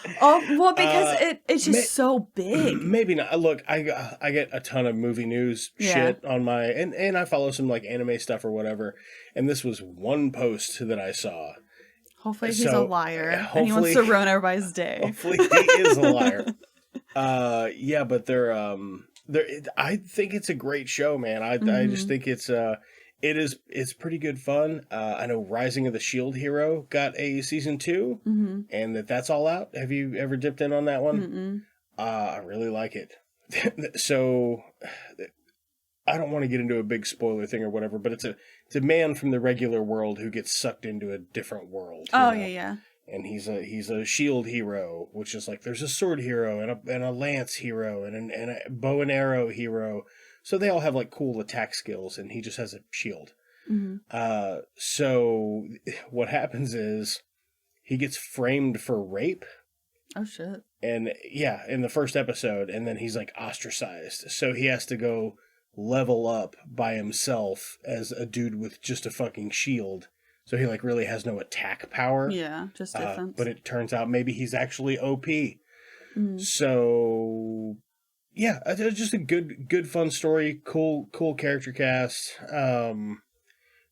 it's just so big. Maybe not. Look, I get a ton of movie news shit on my and I follow some like anime stuff or whatever. And this was one post that I saw. Hopefully he's a liar and he wants to ruin everybody's day. Hopefully he is a liar. But they're I think it's a great show, man. I just think it's pretty good fun. I know Rising of the Shield Hero got a season 2, and that's all out. Have you ever dipped in on that one? I really like it. So I don't want to get into a big spoiler thing or whatever, but it's a man from the regular world who gets sucked into a different world. Yeah. And he's a shield hero, which is like there's a sword hero and a lance hero and a bow and arrow hero. So they all have like cool attack skills, and he just has a shield. So what happens is he gets framed for rape. Oh shit. And in the first episode, and then he's like ostracized. So he has to go level up by himself as a dude with just a fucking shield. So he like really has no attack power. Yeah, just defense. But it turns out maybe he's actually OP. So yeah, it's just a good fun story. Cool character cast.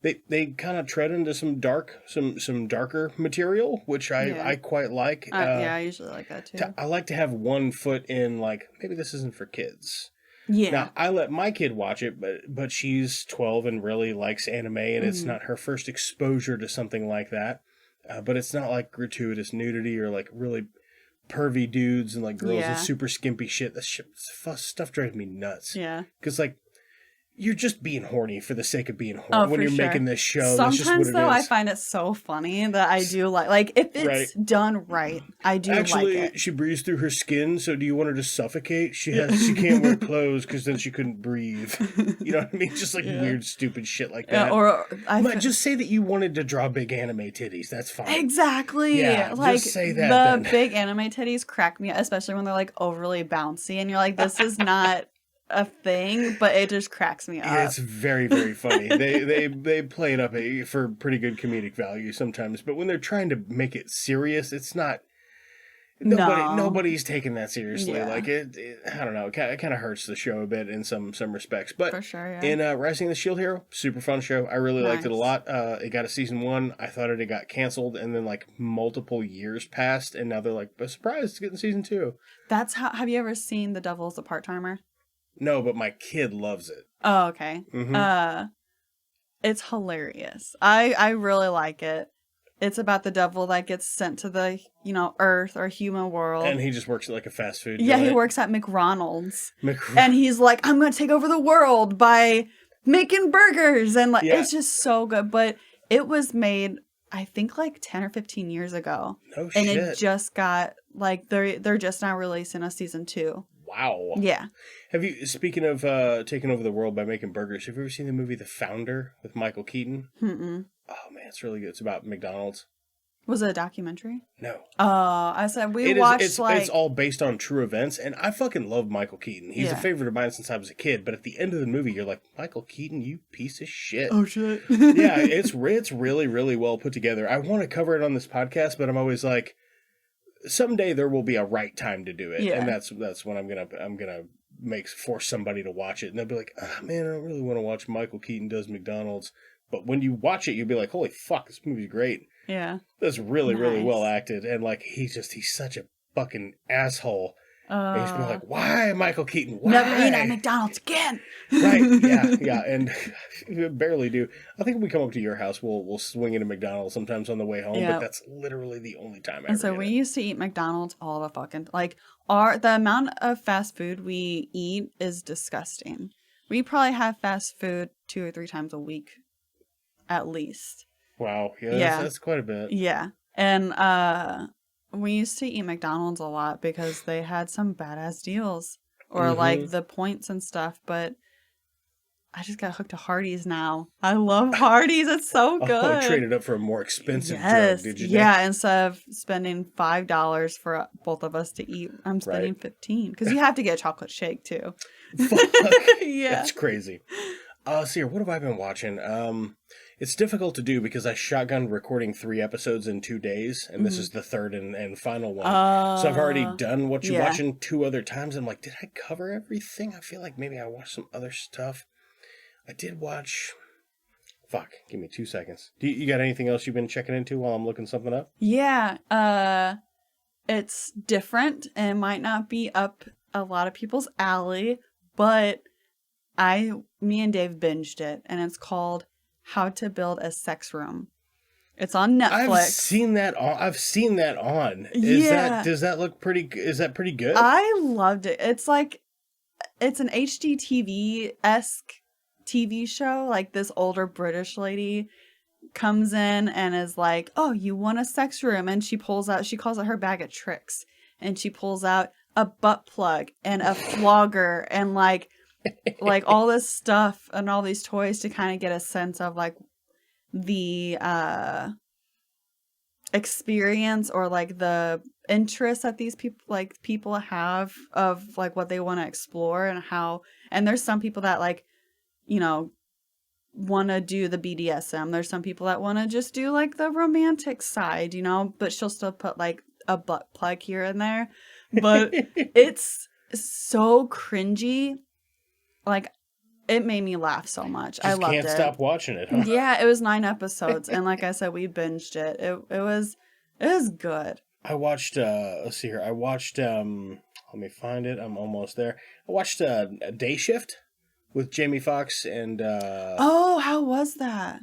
They kind of tread into some darker material, which I quite like. I usually like that too. I like to have one foot in like maybe this isn't for kids. Yeah. Now, I let my kid watch it, but she's 12 and really likes anime, and it's not her first exposure to something like that. But it's not like gratuitous nudity or like really pervy dudes and like girls in super skimpy shit. That stuff drives me nuts. Yeah. Because like, you're just being horny for the sake of being horny when you're making this show. Sometimes, that's just what it though, is. I find it so funny that I do like if it's done right, I do Actually, like it. she breathes through her skin, so do you want her to suffocate? She can't wear clothes because then she couldn't breathe. You know what I mean? Just like weird, stupid shit like that. Or just say that you wanted to draw big anime titties. That's fine. Exactly. Yeah, like just say that. The big anime titties crack me up, especially when they're like overly bouncy, and you're like, this is not a thing, but it just cracks me up. Yeah, it's very, very funny. They play it up for pretty good comedic value sometimes, but when they're trying to make it serious, it's not. Nobody's taking that seriously. Yeah. Like it, I don't know. It kind of hurts the show a bit in some respects. But for sure, in Rising of the Shield Hero, super fun show. I really liked it a lot. It got a season 1. I thought it got canceled, and then like multiple years passed, and now they're like, surprise, it's getting season 2. That's how. Have you ever seen The Devil's a Part-Timer? No, but my kid loves it. Oh, okay. It's hilarious. I really like it. It's about the devil that gets sent to the, Earth or human world. And he just works at like a fast food joint. Yeah, he works at McDonald's. And he's like, I'm going to take over the world by making burgers. And like, it's just so good. But it was made, I think, like 10 or 15 years ago. No shit. And it just got, like, they're just now releasing a season 2. Wow. Yeah. Have you, speaking of taking over the world by making burgers, have you ever seen the movie The Founder with Michael Keaton? Mm-mm. Oh, man, it's really good. It's about McDonald's. Was it a documentary? No. I said it's all based on true events, and I fucking love Michael Keaton. He's a favorite of mine since I was a kid, but at the end of the movie, you're like, Michael Keaton, you piece of shit. Oh, shit. Yeah, it's really, really well put together. I want to cover it on this podcast, but I'm always like, someday there will be a right time to do it, and that's when I'm gonna force somebody to watch it, and they'll be like, oh, man, I don't really want to watch Michael Keaton does McDonald's. But when you watch it, you'll be like, holy fuck, this movie's great. Yeah. That's really, really well acted. And like, he's such a fucking asshole. And he's been like, why, Michael Keaton? Why? Never eat at McDonald's again. Right, yeah. And we barely do. I think when we come up to your house, we'll swing into McDonald's sometimes on the way home, but that's literally the only time I And so we used to eat McDonald's all the fucking, like, the amount of fast food we eat is disgusting. We probably have fast food 2 or 3 times a week, at least. Wow, yeah. That's quite a bit. Yeah, and we used to eat McDonald's a lot because they had some badass deals or like the points and stuff, but I just got hooked to Hardee's now. I love Hardee's. It's so good. Oh, traded up for a more expensive drug, did you? Yeah, instead of spending $5 for both of us to eat, I'm spending $15 because you have to get a chocolate shake too. Yeah. That's crazy. See here, what have I been watching? It's difficult to do because I shotgunned recording 3 episodes in 2 days, and this is the third and final one. So I've already done what you're watching 2 other times. I'm like, did I cover everything? I feel like maybe I watched some other stuff. I did watch... Fuck, give me 2 seconds. You got anything else you've been checking into while I'm looking something up? Yeah, it's different and might not be up a lot of people's alley, but me and Dave binged it, and it's called How to Build a Sex Room. It's on Netflix. I've seen that on. Does that look pretty? Is that pretty good? I loved it. It's an HGTV-esque TV show. Like, this older British lady comes in and is like, "Oh, you want a sex room?" And she calls it her bag of tricks, and she pulls out a butt plug and a flogger and like all this stuff and all these toys to kind of get a sense of like the experience or like the interest that these people have of like what they want to explore and there's some people that like, you know, want to do the BDSM. There's some people that want to just do like the romantic side, you know, but she'll still put like a butt plug here and there. But it's so cringy. Like, it made me laugh so much. I loved it. Can't stop watching it, huh? Yeah, it was 9 episodes, and like I said, we binged it. It was good. I watched. Let's see here. I watched. Let me find it. I'm almost there. I watched a Day Shift with Jamie Foxx and. Oh, how was that?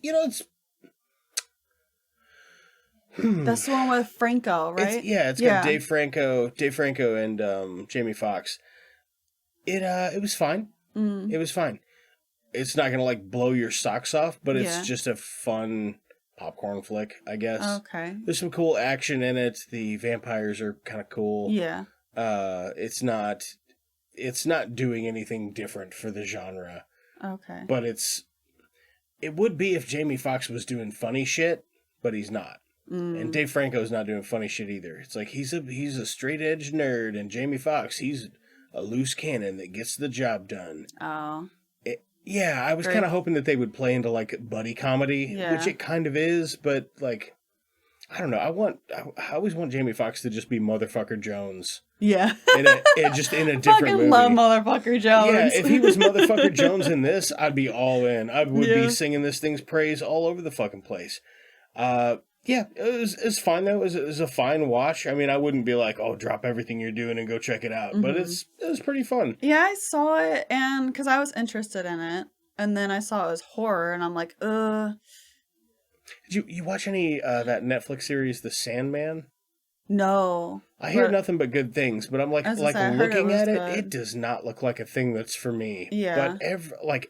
It's. That's the one with Franco, right? It's got Dave Franco, and Jamie Foxx. It was fine. It was fine. It's not gonna like blow your socks off, but it's just a fun popcorn flick, I guess. Okay. There's some cool action in it. The vampires are kind of cool. Yeah. It's not doing anything different for the genre. Okay. But it would be if Jamie Foxx was doing funny shit, but he's not. And Dave Franco's not doing funny shit either. It's like he's a straight edge nerd, and Jamie Foxx, he's a loose cannon that gets the job done. Oh. I was kind of hoping that they would play into like buddy comedy, which it kind of is, but like, I don't know. I always want Jamie Foxx to just be Motherfucker Jones. Yeah. Just in a different movie. I fucking love Motherfucker Jones. Yeah, if he was Motherfucker Jones in this, I'd be all in. I would be singing this thing's praise all over the fucking place. It was fine though. It was a fine watch. I mean, I wouldn't be like, "Oh, drop everything you're doing and go check it out." But it was pretty fun. Yeah, I saw it, and because I was interested in it, and then I saw it was horror, and I'm like, ugh. Did you watch any that Netflix series, The Sandman? No. I hear nothing but good things, but I'm like looking at it, good. it does not look like a thing that's for me. Yeah. But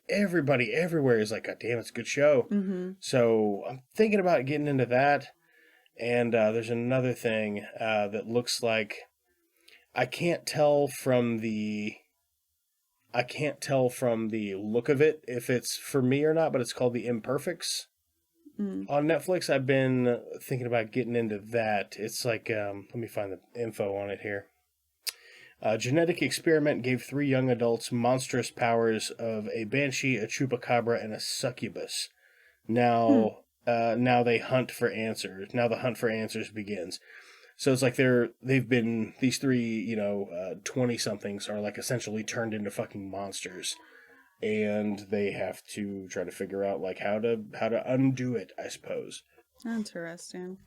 everybody everywhere is like, "God damn, it's a good show." Mm-hmm. So I'm thinking about getting into that. And there's another thing that looks like I can't tell from the look of it if it's for me or not, but it's called The Imperfects. On Netflix. I've been thinking about getting into that. It's like, let me find the info on it here. Genetic experiment gave 3 young adults monstrous powers of a banshee, a chupacabra, and a succubus. Now they hunt for answers. Now the hunt for answers begins. So it's like these 3, 20-somethings are like essentially turned into fucking monsters. And they have to try to figure out like how to undo it, I suppose. Interesting.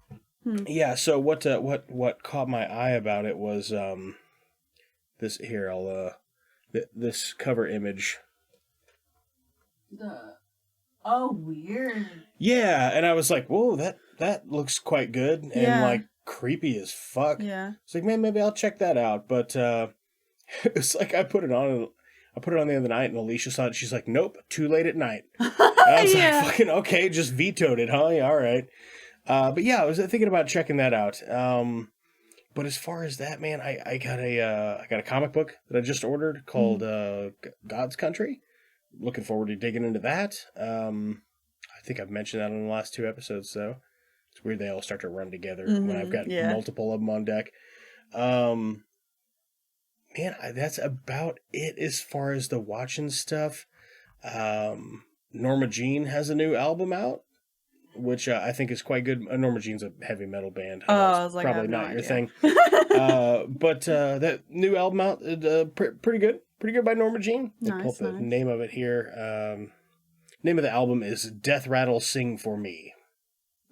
Yeah. So what caught my eye about it was This here, I'll this cover image. Weird. Yeah, and I was like, whoa, that looks quite good and like creepy as fuck. Yeah. It's like, man, maybe I'll check that out. But it's like I put it on the other night, and Alicia saw it. She's like, nope, too late at night. And I was like, fucking okay, just vetoed it, huh? Yeah, all right. But yeah, I was thinking about checking that out. But as far as that, man, I got a comic book that I just ordered called God's Country. Looking forward to digging into that. I think I've mentioned that on the last 2 episodes, though. It's weird they all start to run together when I've got multiple of them on deck. Man, that's about it as far as the watching stuff. Norma Jean has a new album out, which I think is quite good. Norma Jean's a heavy metal band. I was like, probably I have not no your idea. thing. But that new album out, pretty good. Pretty good by Norma Jean. I'll pull up the name of it here. Name of the album is Death Rattle Sing For Me.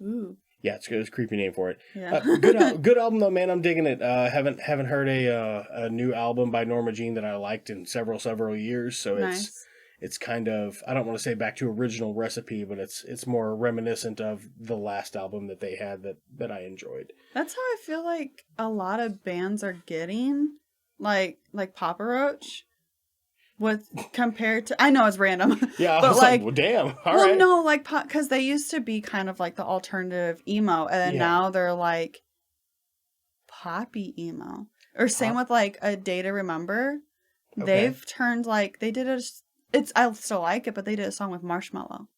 Ooh. Yeah, it's good. It's a creepy name for it. Yeah. Good album though, man. I'm digging it. Haven't heard a new album by Norma Jean that I liked in several years. So it's kind of, I don't want to say back to original recipe, but it's more reminiscent of the last album that they had that I enjoyed. That's how I feel like a lot of bands are getting, like Papa Roach. Compared to, I know it's random. Yeah, but I was like, well, damn. All right. No, like, because they used to be kind of like the alternative emo, and then now they're like poppy emo. Or same with like A Day to Remember. Okay. They've turned like, they did I still like it, but they did a song with Marshmello.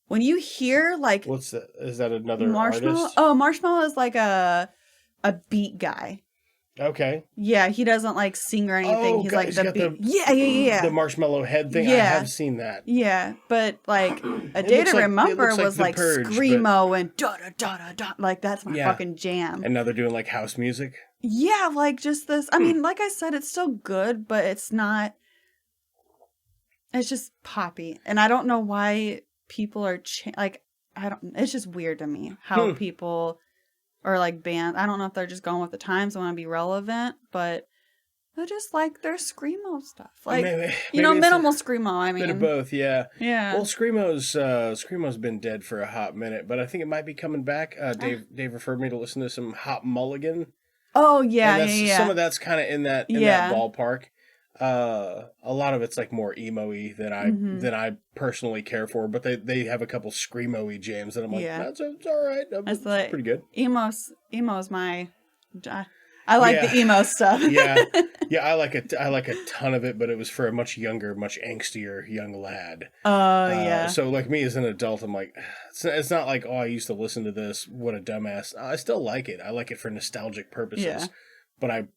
When you hear like, what's that? Is that another Marshmello? artist? Oh, Marshmello is like a beat guy. Okay. Yeah, he doesn't like sing or anything. He's like the beat. Yeah. The marshmallow head thing. Yeah. I have seen that. Yeah, but like A Day to Remember was like Purge, screamo and da da da da da. Like that's my fucking jam. And now they're doing like house music. Yeah, like just this. I mean, like I said, it's still good, but it's not. It's just poppy, and I don't know why people are like. I don't. It's just weird to me how people. Or like bands, I don't know if they're just going with the times and want to be relevant, but they just like their screamo stuff, like maybe minimal screamo. I mean, bit of both, yeah. Yeah. Well, screamo's been dead for a hot minute, but I think it might be coming back. Dave referred me to listen to some Hot Mulligan. Oh yeah, yeah. Some of that's kind of in that ballpark. A lot of it's like more emo-y than I personally care for, but they have a couple screamo-y jams that I'm like, that's it's all right. It's like, pretty good. Emo's my. I like the emo stuff. yeah. I like a ton of it, but it was for a much younger, much angstier young lad. Yeah. So like me as an adult, I'm like, it's not like, oh, I used to listen to this. What a dumbass. I still like it. I like it for nostalgic purposes, but I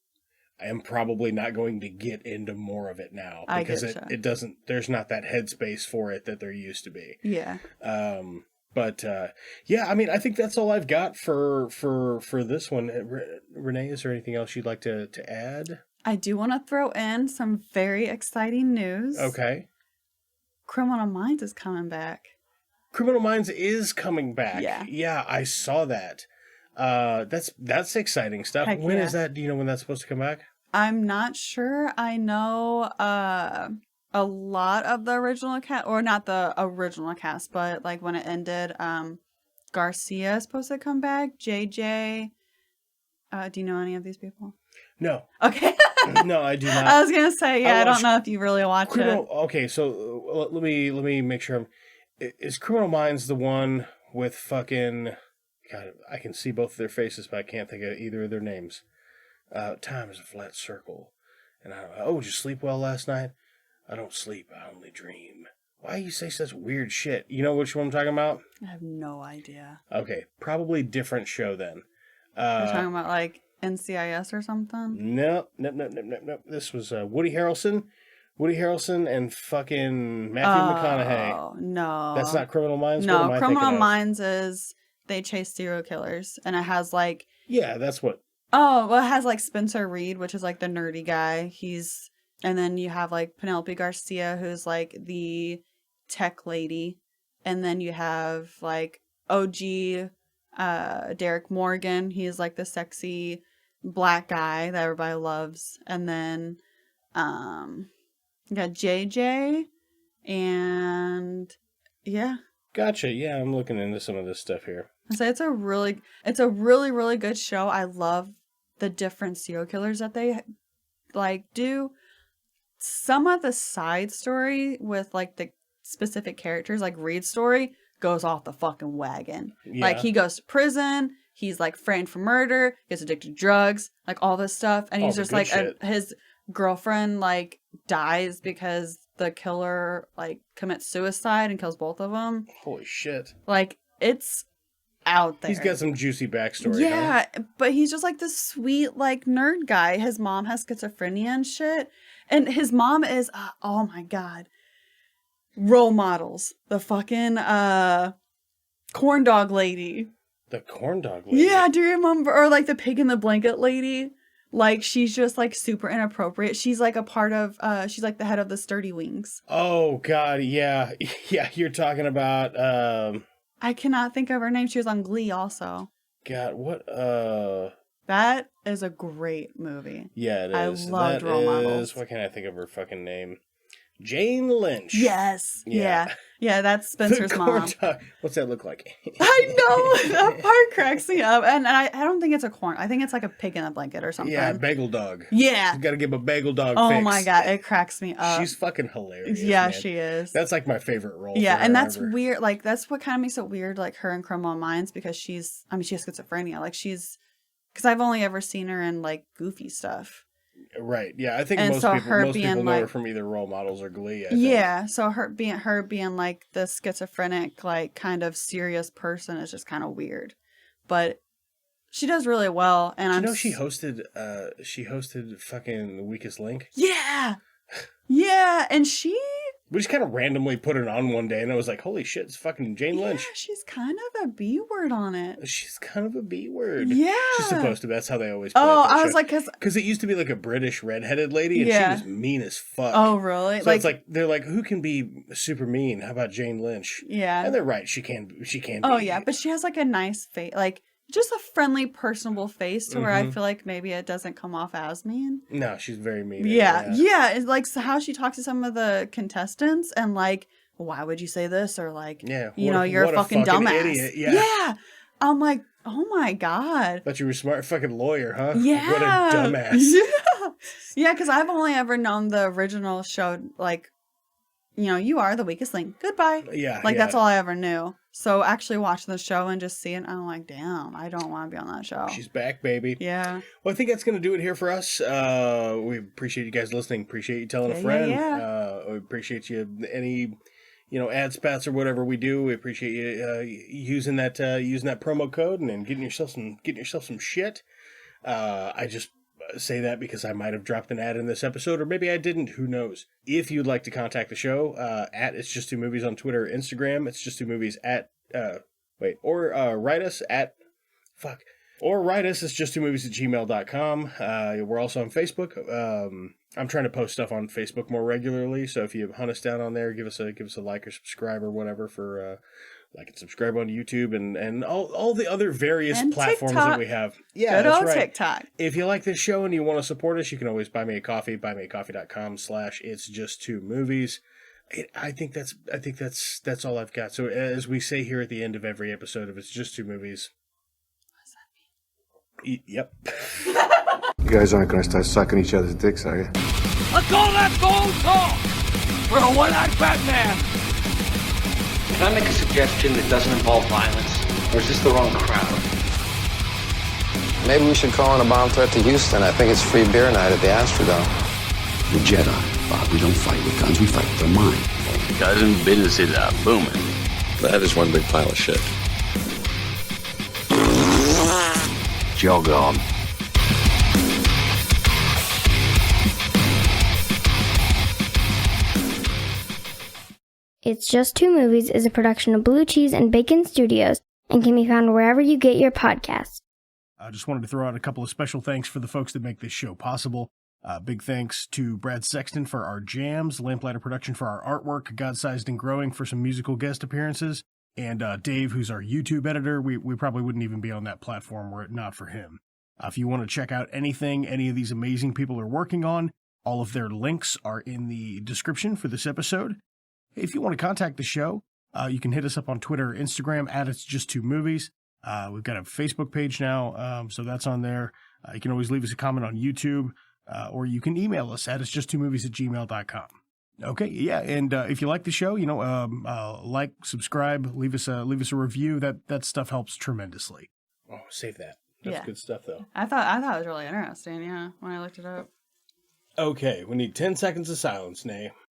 am probably not going to get into more of it now because it doesn't. There's not that headspace for it that there used to be. Yeah. But I mean, I think that's all I've got for this one. Renee, is there anything else you'd like to add? I do want to throw in some very exciting news. Okay. Criminal Minds is coming back. Criminal Minds is coming back. Yeah. Yeah, I saw that. That's exciting stuff. Heck when is that? Do you know when that's supposed to come back? I'm not sure. I know a lot of the original cast, or not the original cast, but like when it ended, Garcia is supposed to come back. JJ. Do you know any of these people? No. Okay. No, I do not. I was gonna say, I don't know if you really watch it. Okay, so let me make sure. Is Criminal Minds the one with fucking? God, I can see both of their faces, but I can't think of either of their names. Time is a flat circle, and did you sleep well last night? I don't sleep, I only dream. Why do you say such weird shit? You know which one I'm talking about? I have no idea. Okay, probably different show then. You're talking about like NCIS or something? Nope. This was Woody Harrelson and fucking Matthew McConaughey. Oh, no. That's not Criminal Minds? No, Criminal Minds is they chase serial killers, and it has like... Yeah, that's what... Oh, well, it has like Spencer Reed, which is like the nerdy guy. And then you have like Penelope Garcia, who's like the tech lady. And then you have like OG Derek Morgan. He's like the sexy black guy that everybody loves. And then you got JJ and yeah. Gotcha. Yeah, I'm looking into some of this stuff here. So it's a really, really good show. I love the different serial killers that they like do. Some of the side story with like the specific characters, like Reed's story, goes off the fucking wagon. Yeah. Like he goes to prison, he's like framed for murder, gets addicted to drugs, like all this stuff, and he's just like his girlfriend like dies because the killer like commits suicide and kills both of them. Holy shit! Like it's out there. He's got some juicy backstory. Yeah, huh? but he's just like this sweet like nerd guy. His mom has schizophrenia and shit, and his mom is oh my god, role models. The fucking corn dog lady. The corn dog lady. Yeah, do you remember? Or like the pig in the blanket lady. Like she's just like super inappropriate. She's like a part of she's like the head of the Sturdy Wings. Oh god, yeah. Yeah, you're talking about I cannot think of her name. She was on Glee also. God, what that is a great movie. Yeah, it is. I loved Role Models. Why can't I think of her fucking name? Jane Lynch. Yes. Yeah. Yeah, that's Spencer's mom. What's that look like? I know. That part cracks me up. And I don't think it's a corn. I think it's like a pig in a blanket or something. Yeah, bagel dog. Yeah. You gotta give a bagel dog Oh fix. my god, it cracks me up. She's fucking hilarious. Yeah, man. she is. That's like my favorite role. Yeah, for her and that's ever. weird. Like, that's what kind of makes it weird, like, her in Criminal Minds, because she has schizophrenia. Like, because I've only ever seen her in, like, goofy stuff. Right. Yeah, I think And most so people know like, her from either Role Models or Glee. I think. Yeah, so her being like the schizophrenic, like kind of serious person is just kind of weird, but she does really well. And she hosted fucking The Weakest Link. Yeah, yeah, and we just kind of randomly put it on one day, and I was like, "Holy shit, it's fucking Jane Lynch." Yeah, she's kind of a B word on it. She's kind of a B word. Yeah, she's supposed to be. That's how they always. Play I was show. like, because it used to be like a British redheaded lady, and she was mean as fuck. Oh, really? So it's like they're like, who can be super mean? How about Jane Lynch? Yeah, and they're right. She can. Oh be. yeah, but she has like a nice face, like just a friendly, personable face to where I feel like maybe it doesn't come off as mean. No, she's very mean. Yeah. It's like how she talks to some of the contestants and like, why would you say this? Or like, you're a fucking dumbass. Idiot. Yeah. I'm like, oh my god. Thought you were a smart fucking lawyer, huh? Yeah. What a dumbass. Yeah. Yeah, because I've only ever known the original show, like, you are the weakest link. Goodbye. Yeah. Like, that's all I ever knew. So actually watching the show and just seeing, I'm like, damn, I don't want to be on that show. She's back, baby. Yeah. Well, I think that's going to do it here for us. We appreciate you guys listening. Appreciate you telling a friend. We appreciate you any, ad spats or whatever we do. We appreciate you using that promo code and getting yourself some shit. I just say that because I might have dropped an ad in this episode, or maybe I didn't. Who knows? If you'd like to contact the show, at It's Just Two Movies on Twitter or Instagram, It's Just Two Movies at write us at It's Just Two Movies at gmail.com. We're also on Facebook. I'm trying to post stuff on Facebook more regularly, so if you hunt us down on there, give us a like or subscribe or whatever for like and subscribe on YouTube and all the other various platforms TikTok. that we have. Yeah, good that's old right. TikTok. If you like this show and you want to support us, you can always buy me a coffee, buymeacoffee.com/It's Just Two Movies. I think that's all I've got. So as we say here at the end of every episode of It's Just Two Movies. What does that mean? Yep. You guys aren't going to start sucking each other's dicks, are you? Let's all that gold talk! We're a one-eyed Batman! Can I make a suggestion that doesn't involve violence? Or is this the wrong crowd? Maybe we should call in a bomb threat to Houston. I think it's free beer night at the Astrodome. The Jedi, Bob. We don't fight with guns, we fight with our mind. Cousin businesses are booming. That is one big pile of shit. Jog on. It's Just Two Movies is a production of Blue Cheese and Bacon Studios and can be found wherever you get your podcasts. I just wanted to throw out a couple of special thanks for the folks that make this show possible. Big thanks to Brad Sexton for our jams, Lamplighter Production for our artwork, God-Sized and Growing for some musical guest appearances, and Dave, who's our YouTube editor. We probably wouldn't even be on that platform were it not for him. If you want to check out anything any of these amazing people are working on, all of their links are in the description for this episode. If you want to contact the show, you can hit us up on Twitter or Instagram at It's Just Two Movies. We've got a Facebook page now, so that's on there. You can always leave us a comment on YouTube, or you can email us at itsjusttwomovies@gmail.com. Okay, yeah, and if you like the show, like, subscribe, leave us a review. That stuff helps tremendously. Oh, save that. That's good stuff, though. I thought it was really interesting, yeah, when I looked it up. Okay, we need 10 seconds of silence, Nay.